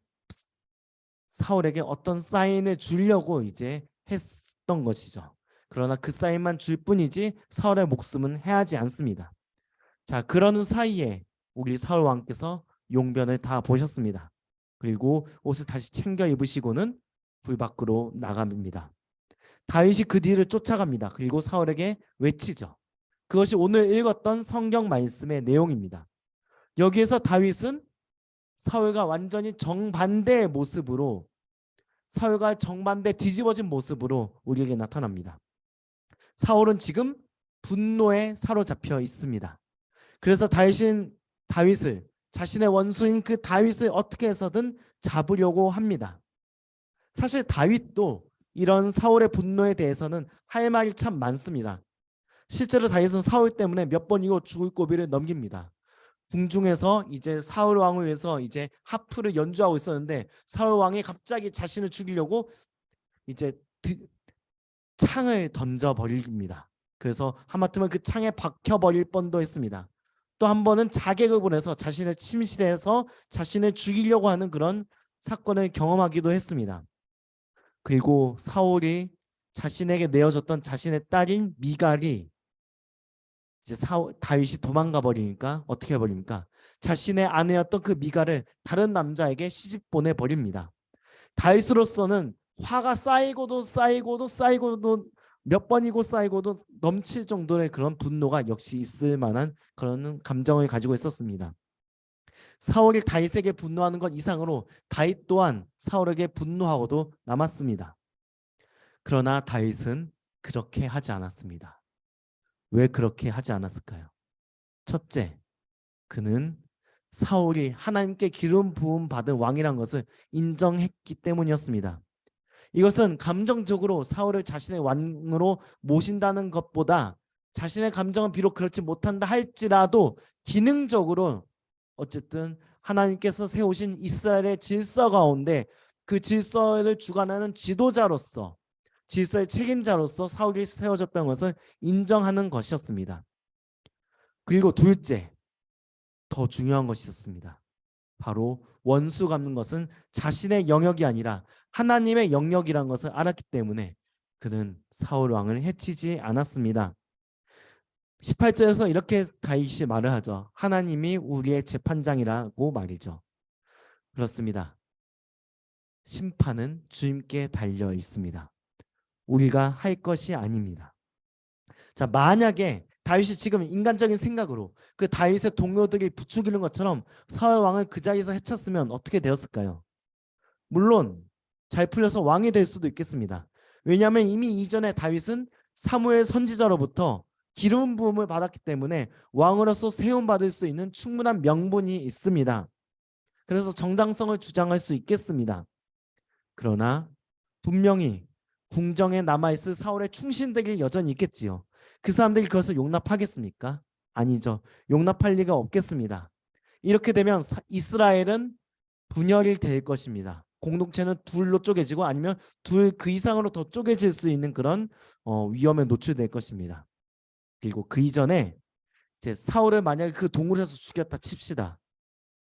사울에게 어떤 사인을 주려고 이제 했던 것이죠. 그러나 그 사인만 줄 뿐이지 사울의 목숨은 해하지 않습니다. 자, 그러는 사이에 우리 사울 왕께서 용변을 다 보셨습니다. 그리고 옷을 다시 챙겨 입으시고는 불 밖으로 나갑니다. 다윗이 그 뒤를 쫓아갑니다. 그리고 사울에게 외치죠. 그것이 오늘 읽었던 성경 말씀의 내용입니다. 여기에서 다윗은 사울과 완전히 정반대의 모습으로 사울과 정반대 뒤집어진 모습으로 우리에게 나타납니다. 사울은 지금 분노에 사로잡혀 있습니다. 그래서 다윗을 자신의 원수인 그 다윗을 어떻게 해서든 잡으려고 합니다. 사실 다윗도 이런 사울의 분노에 대해서는 할 말이 참 많습니다. 실제로 다윗은 사울 때문에 몇 번이고 죽을 고비를 넘깁니다. 궁중에서 이제 사울 왕을 위해서 이제 하프를 연주하고 있었는데 사울 왕이 갑자기 자신을 죽이려고 이제 창을 던져 버립니다. 그래서 하마터면 그 창에 박혀버릴 뻔도 했습니다. 또 한 번은 자객을 보내서 자신을 침실해서 자신을 죽이려고 하는 그런 사건을 경험하기도 했습니다. 그리고 사울이 자신에게 내어줬던 자신의 딸인 미갈이 이제 다윗이 도망가 버리니까 어떻게 해버립니까? 자신의 아내였던 그 미갈을 다른 남자에게 시집 보내 버립니다. 다윗으로서는 화가 쌓이고도 쌓이고도 쌓이고도 몇 번이고 쌓이고도 넘칠 정도의 그런 분노가 역시 있을 만한 그런 감정을 가지고 있었습니다. 사울이 다윗에게 분노하는 것 이상으로 다윗 또한 사울에게 분노하고도 남았습니다. 그러나 다윗은 그렇게 하지 않았습니다. 왜 그렇게 하지 않았을까요? 첫째, 그는 사울이 하나님께 기름 부음 받은 왕이란 것을 인정했기 때문이었습니다. 이것은 감정적으로 사울을 자신의 왕으로 모신다는 것보다 자신의 감정은 비록 그렇지 못한다 할지라도 기능적으로 어쨌든 하나님께서 세우신 이스라엘의 질서 가운데 그 질서를 주관하는 지도자로서 질서의 책임자로서 사울이 세워졌던 것을 인정하는 것이었습니다. 그리고 둘째, 더 중요한 것이 있었습니다. 바로 원수 갚는 것은 자신의 영역이 아니라 하나님의 영역이라는 것을 알았기 때문에 그는 사울 왕을 해치지 않았습니다. 18절에서 이렇게 다윗이 말을 하죠. 하나님이 우리의 재판장이라고 말이죠. 그렇습니다. 심판은 주님께 달려 있습니다. 우리가 할 것이 아닙니다. 자, 만약에 다윗이 지금 인간적인 생각으로 그 다윗의 동료들이 부추기는 것처럼 사울 왕을 그 자리에서 해쳤으면 어떻게 되었을까요? 물론 잘 풀려서 왕이 될 수도 있겠습니다. 왜냐하면 이미 이전에 다윗은 사무엘 선지자로부터 기름 부음을 받았기 때문에 왕으로서 세움받을 수 있는 충분한 명분이 있습니다. 그래서 정당성을 주장할 수 있겠습니다. 그러나 분명히 궁정에 남아있을 사울의 충신들이 여전히 있겠지요. 그 사람들이 그것을 용납하겠습니까? 아니죠. 용납할 리가 없겠습니다. 이렇게 되면 이스라엘은 분열이 될 것입니다. 공동체는 둘로 쪼개지고 아니면 둘 그 이상으로 더 쪼개질 수 있는 그런 위험에 노출될 것입니다. 그리고 그 이전에 이제 사울을 만약에 그 동굴에서 죽였다 칩시다.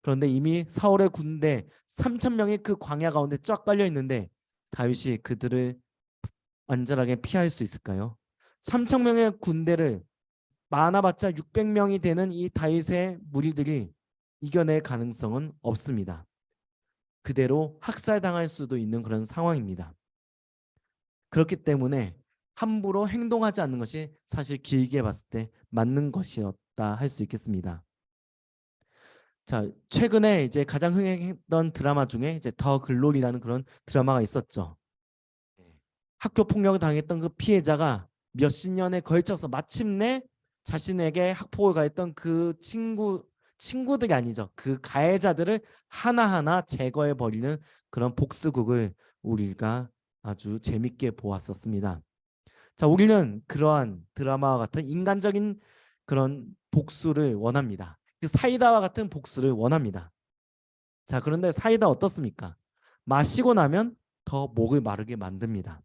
그런데 이미 사울의 군대 3,000명이 그 광야 가운데 쫙 깔려 있는데 다윗이 그들을 안전하게 피할 수 있을까요? 3,000명의 군대를 많아봤자 600명이 되는 이 다윗의 무리들이 이겨낼 가능성은 없습니다. 그대로 학살당할 수도 있는 그런 상황입니다. 그렇기 때문에 함부로 행동하지 않는 것이 사실 길게 봤을 때 맞는 것이었다 할 수 있겠습니다. 자, 최근에 이제 가장 흥행했던 드라마 중에 이제 더 글로리라는 그런 드라마가 있었죠. 학교 폭력을 당했던 그 피해자가 몇십 년에 걸쳐서 마침내 자신에게 학폭을 가했던 그 친구들이 아니죠. 그 가해자들을 하나하나 제거해 버리는 그런 복수극을 우리가 아주 재밌게 보았었습니다. 자, 우리는 그러한 드라마와 같은 인간적인 그런 복수를 원합니다. 그 사이다와 같은 복수를 원합니다. 자, 그런데 사이다 어떻습니까? 마시고 나면 더 목을 마르게 만듭니다.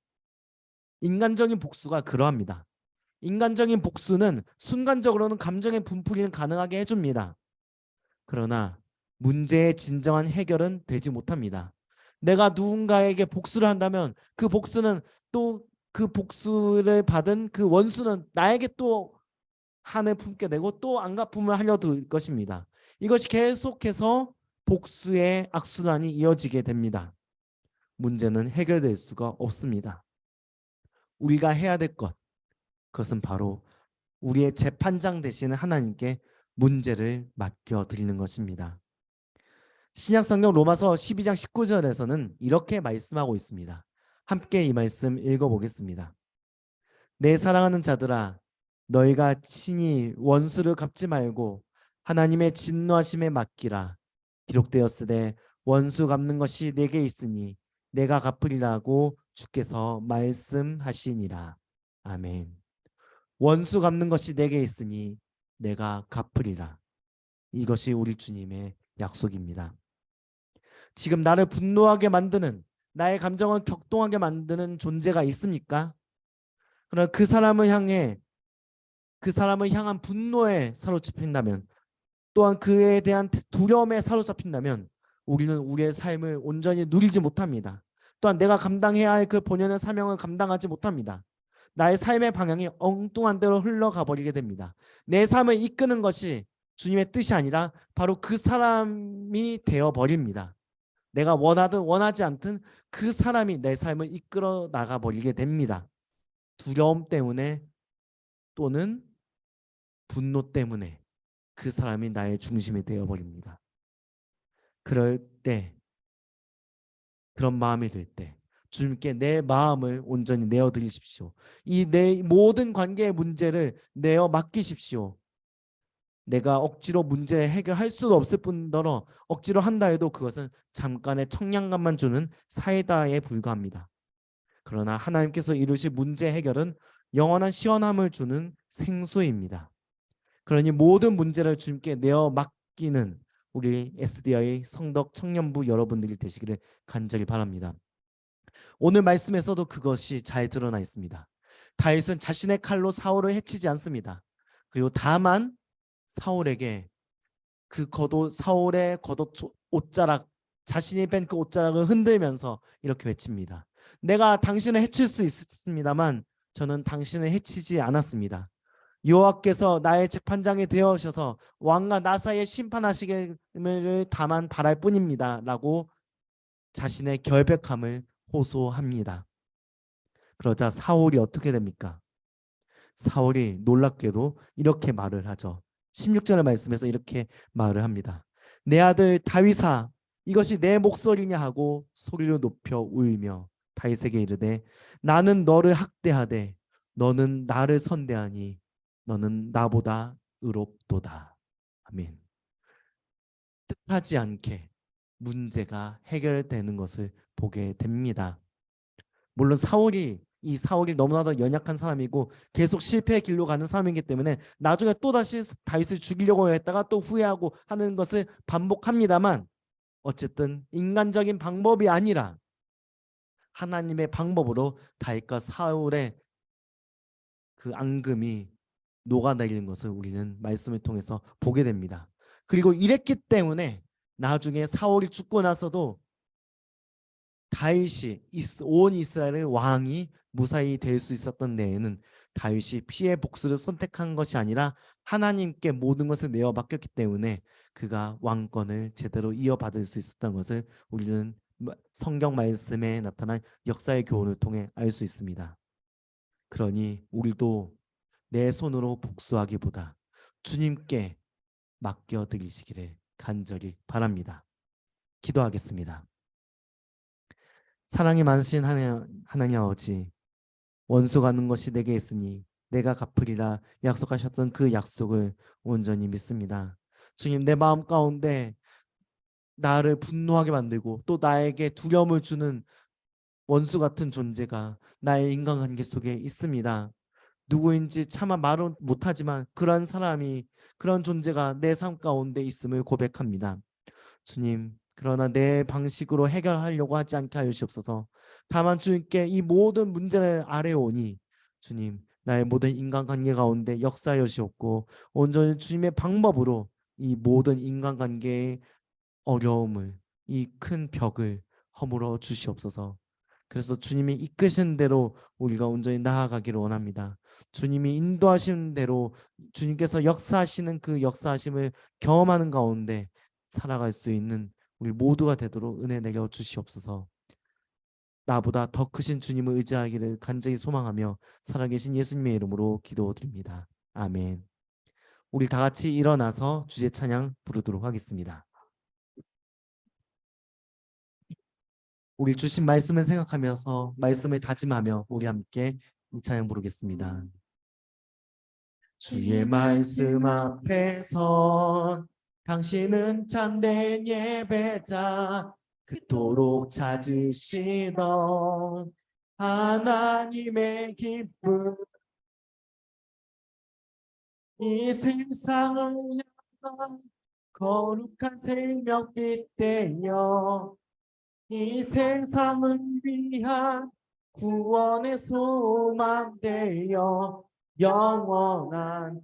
인간적인 복수가 그러합니다. 인간적인 복수는 순간적으로는 감정의 분풀이는 가능하게 해줍니다. 그러나 문제의 진정한 해결은 되지 못합니다. 내가 누군가에게 복수를 한다면 그 복수는 또 그 복수를 받은 그 원수는 나에게 또 한을 품게 되고 또 안갚음을 하려 들 것입니다. 이것이 계속해서 복수의 악순환이 이어지게 됩니다. 문제는 해결될 수가 없습니다. 우리가 해야 될 것, 그것은 바로 우리의 재판장 되시는 하나님께 문제를 맡겨드리는 것입니다. 신약성경 로마서 12장 19절에서는 이렇게 말씀하고 있습니다. 함께 이 말씀 읽어보겠습니다. 내 사랑하는 자들아, 너희가 친히 원수를 갚지 말고 하나님의 진노하심에 맡기라. 기록되었으되 원수 갚는 것이 내게 있으니 내가 갚으리라고 주께서 말씀하시니라. 아멘. 원수 갚는 것이 내게 있으니 내가 갚으리라. 이것이 우리 주님의 약속입니다. 지금 나를 분노하게 만드는, 나의 감정을 격동하게 만드는 존재가 있습니까? 그러나 그 사람을 향해 그 사람을 향한 분노에 사로잡힌다면, 또한 그에 대한 두려움에 사로잡힌다면 우리는 우리의 삶을 온전히 누리지 못합니다. 또한 내가 감당해야 할 그 본연의 사명을 감당하지 못합니다. 나의 삶의 방향이 엉뚱한 대로 흘러가 버리게 됩니다. 내 삶을 이끄는 것이 주님의 뜻이 아니라 바로 그 사람이 되어 버립니다. 내가 원하든 원하지 않든 그 사람이 내 삶을 이끌어 나가 버리게 됩니다. 두려움 때문에 또는 분노 때문에 그 사람이 나의 중심이 되어 버립니다. 그럴 때, 그런 마음이 들 때 주님께 내 마음을 온전히 내어 드리십시오. 이 내 모든 관계의 문제를 내어 맡기십시오. 내가 억지로 문제 해결할 수도 없을 뿐더러 억지로 한다 해도 그것은 잠깐의 청량감만 주는 사이다에 불과합니다. 그러나 하나님께서 이루실 문제 해결은 영원한 시원함을 주는 생수입니다. 그러니 모든 문제를 주님께 내어 맡기는 우리 SDI 성덕 청년부 여러분들이 되시기를 간절히 바랍니다. 오늘 말씀에서도 그것이 잘 드러나 있습니다. 다윗은 자신의 칼로 사울을 해치지 않습니다. 그리고 다만 사울에게 그 사울의 겉옷 옷자락, 자신이 뺀 그 옷자락을 흔들면서 이렇게 외칩니다. 내가 당신을 해칠 수 있습니다만 저는 당신을 해치지 않았습니다. 여호와께서 나의 재판장이 되어셔서 왕과 나 사이에 심판하시기를 다만 바랄 뿐입니다. 라고 자신의 결백함을 호소합니다. 그러자 사울이 어떻게 됩니까? 사울이 놀랍게도 이렇게 말을 하죠. 16절의 말씀에서 이렇게 말을 합니다. 내 아들 다윗아, 이것이 내 목소리냐 하고 소리를 높여 울며 다윗에게 이르되 나는 너를 학대하되 너는 나를 선대하니 너는 나보다 의롭도다. 아멘. 뜻하지 않게 문제가 해결되는 것을 보게 됩니다. 물론 이 사울이 너무나도 연약한 사람이고 계속 실패의 길로 가는 사람이기 때문에 나중에 또다시 다윗을 죽이려고 했다가 또 후회하고 하는 것을 반복합니다만, 어쨌든 인간적인 방법이 아니라 하나님의 방법으로 다윗과 사울의 그 앙금이 녹아내리는 것을 우리는 말씀을 통해서 보게 됩니다. 그리고 이랬기 때문에 나중에 사울이 죽고 나서도 다윗이 온 이스라엘의 왕이 무사히 될 수 있었던 데에는 다윗이 피해 복수를 선택한 것이 아니라 하나님께 모든 것을 내어 맡겼기 때문에 그가 왕권을 제대로 이어받을 수 있었던 것을 우리는 성경 말씀에 나타난 역사의 교훈을 통해 알 수 있습니다. 그러니 우리도 내 손으로 복수하기보다 주님께 맡겨드리시기를 간절히 바랍니다. 기도하겠습니다. 사랑이 많으신 하나님 아버지, 원수 갚는 것이 내게 있으니 내가 갚으리라 약속하셨던 그 약속을 온전히 믿습니다. 주님, 내 마음 가운데 나를 분노하게 만들고 또 나에게 두려움을 주는 원수 같은 존재가 나의 인간관계 속에 있습니다. 누구인지 차마 말은 못하지만 그런 사람이, 그런 존재가 내 삶 가운데 있음을 고백합니다. 주님, 그러나 내 방식으로 해결하려고 하지 않게 하여 주시옵소서. 다만 주님께 이 모든 문제를 아뢰오니 주님, 나의 모든 인간관계 가운데 역사하여 주시옵고 온전히 주님의 방법으로 이 모든 인간관계의 어려움을, 이 큰 벽을 허물어 주시옵소서. 그래서 주님이 이끄신 대로 우리가 온전히 나아가기를 원합니다. 주님이 인도하시는 대로 주님께서 역사하시는 그 역사하심을 경험하는 가운데 살아갈 수 있는 우리 모두가 되도록 은혜 내려 주시옵소서. 나보다 더 크신 주님을 의지하기를 간절히 소망하며 살아계신 예수님의 이름으로 기도드립니다. 아멘. 우리 다 같이 일어나서 주제 찬양 부르도록 하겠습니다. 우리 주신 말씀을 생각하면서 말씀을 다짐하며 우리 함께 이 찬양 부르겠습니다. 주의 말씀 앞에서 당신은 참된 예배자, 그토록 찾으시던 하나님의 기쁨, 이 세상을 향한 거룩한 생명빛 되어 이 세상을 위한 구원의 소망 되어 영원한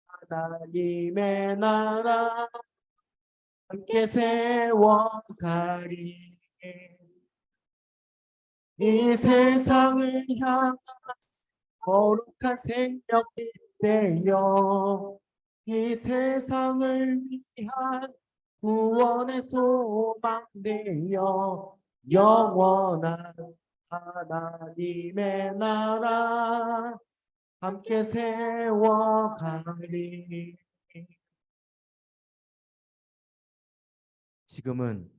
하나님의 나라 함께 세워가리. 이 세상을 향한 거룩한 생명이 되어 이 세상을 위한 구원의 소망 되어 영원한 하나님의 나라 함께 세워가리. 지금은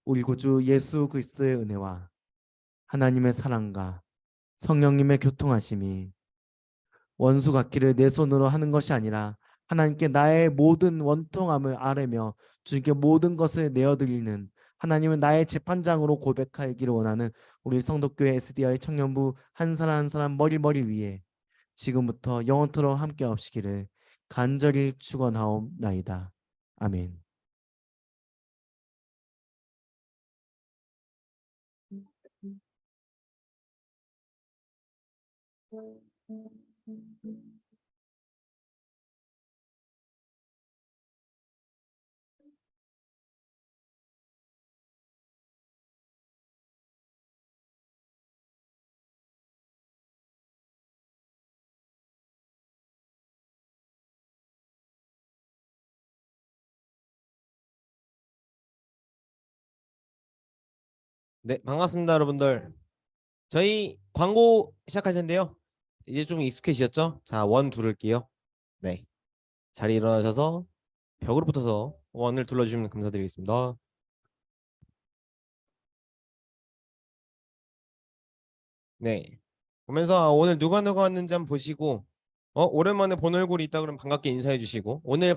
우리 구주 예수 그리스도의 은혜와 하나님의 사랑과 성령님의 교통하심이 원수 갚기를 내 손으로 하는 것이 아니라 하나님께 나의 모든 원통함을 아뢰며 주님께 모든 것을 내어드리는 하나님은 나의 재판장으로 고백하기를 원하는 우리 성도교회 SDI 청년부 한 사람 한 사람 머리 위에 지금부터 영원토록 함께 하시기를 간절히 축원하옵나이다. 아멘. 네, 반갑습니다, 여러분들. 저희 광고 시작할 텐데요. 이제 좀 익숙해지셨죠? 자, 원 두를게요. 네, 자리 일어나셔서 벽으로 붙어서 원을 둘러주시면 감사드리겠습니다. 네, 보면서 오늘 누가 왔는지 한번 보시고 오랜만에 본 얼굴이 있다 그러면 반갑게 인사해 주시고 오늘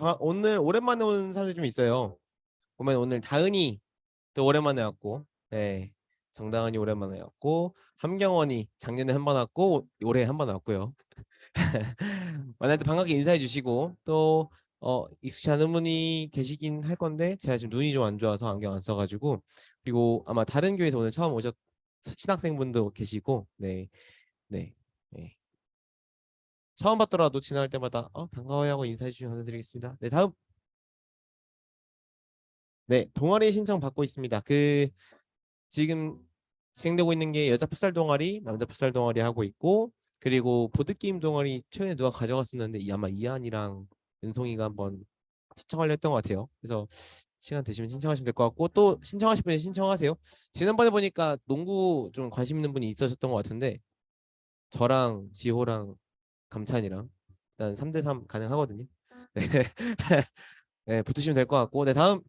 오랜만에 온 사람들이 좀 있어요. 보면 오늘 다은이 또 오랜만에 왔고, 네, 정다은이 오랜만에 왔고, 함경원이 작년에 한 번 왔고 올해 한 번 왔고요. 만날 때 반갑게 인사해 주시고 또 익숙치 않은 분이 계시긴 할 건데 제가 지금 눈이 좀 안 좋아서 안경 안 써가지고, 그리고 아마 다른 교회에서 오늘 처음 오셨 신학생분도 계시고, 네, 네, 네. 처음 봤더라도 지나갈 때마다 반가워요 하고 인사해 주시면 감사드리겠습니다. 네, 다음. 네, 동아리 신청 받고 있습니다. 지금 진행되고 있는 게 여자 풋살 동아리, 남자 풋살 동아리 하고 있고, 그리고 보드게임 동아리 최근에 누가 가져갔었는데 아마 이한이랑 은송이가 한번 신청하려 했던 것 같아요. 그래서 시간 되시면 신청하시면 될 것 같고, 또 신청하실 분이 신청하세요. 지난번에 보니까 농구 좀 관심 있는 분이 있으셨던 것 같은데 저랑 지호랑 감찬이랑 일단 3대3 가능하거든요. 네. 네, 붙으시면 될 것 같고, 네, 다음.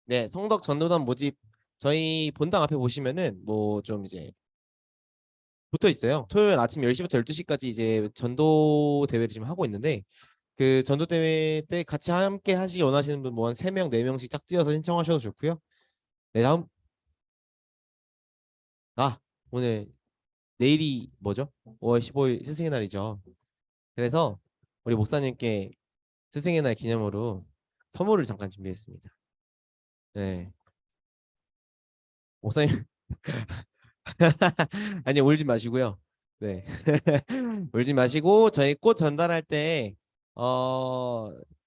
네, 성덕 전도단 모집 저희 본당 앞에 보시면은 뭐 좀 이제 붙어 있어요. 토요일 아침 10시부터 12시까지 이제 전도 대회를 지금 하고 있는데, 그 전도 대회 때 같이 함께 하시기 원하시는 분 뭐 한 3명, 4명씩 짝지어서 신청하셔도 좋고요. 네, 다음. 오늘 내일이 뭐죠? 5월 15일 스승의 날이죠. 그래서 우리 목사님께 스승의 날 기념으로 선물을 잠깐 준비했습니다. 네. 목사님 아니, 울지 마시고요. 네. 울지 마시고 저희 꽃 전달할 때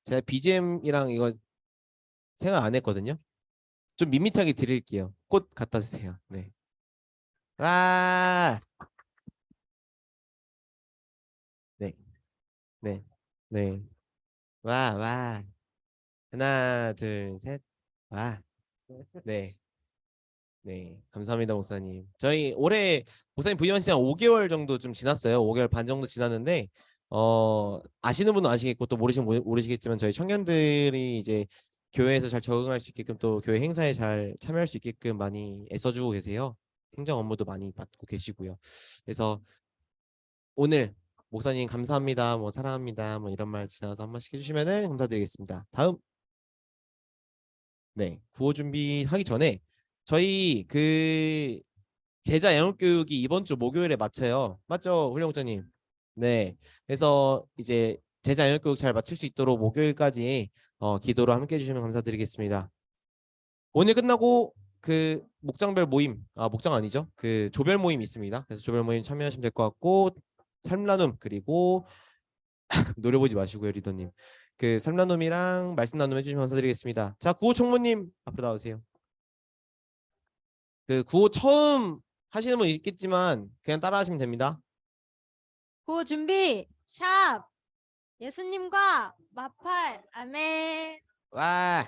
제가 BGM이랑 이거 생각 안 했거든요. 좀 밋밋하게 드릴게요. 꽃 갖다 주세요. 네. 와. 네. 네. 네. 와, 와. 하나, 둘, 셋. 와. 네. 네. 감사합니다, 목사님. 저희 올해 목사님 부임한 지 한 5개월 정도 좀 지났어요. 5개월 반 정도 지났는데 아시는 분은 아시겠고 또 모르시면 모르시겠지만 저희 청년들이 이제 교회에서 잘 적응할 수 있게끔 또 교회 행사에 잘 참여할 수 있게끔 많이 애써주고 계세요. 행정 업무도 많이 맡고 계시고요. 그래서 오늘 목사님 감사합니다, 뭐 사랑합니다, 뭐 이런 말 지나가서 한 번씩 해주시면은 감사드리겠습니다. 다음. 네, 구호 준비하기 전에 저희 제자 양육 교육이 이번 주 목요일에 마쳐요. 맞죠, 훈련국장님? 네, 그래서 이제 제자 양육 교육 잘 마칠 수 있도록 목요일까지 기도로 함께 해주시면 감사드리겠습니다. 오늘 끝나고 그 목장별 모임, 목장 아니죠? 그 조별 모임 있습니다. 그래서 조별 모임 참여하시면 될 것 같고, 삶 나눔 그리고 노려보지 마시고요, 리더님. 그 삶 나눔이랑 말씀 나눔 해주시면 감사드리겠습니다. 자, 구호 총무님 앞으로 나오세요. 그 구호 처음 하시는 분 있겠지만 그냥 따라하시면 됩니다. 구 준비 샵 예수님과 마팔 아멘. 와.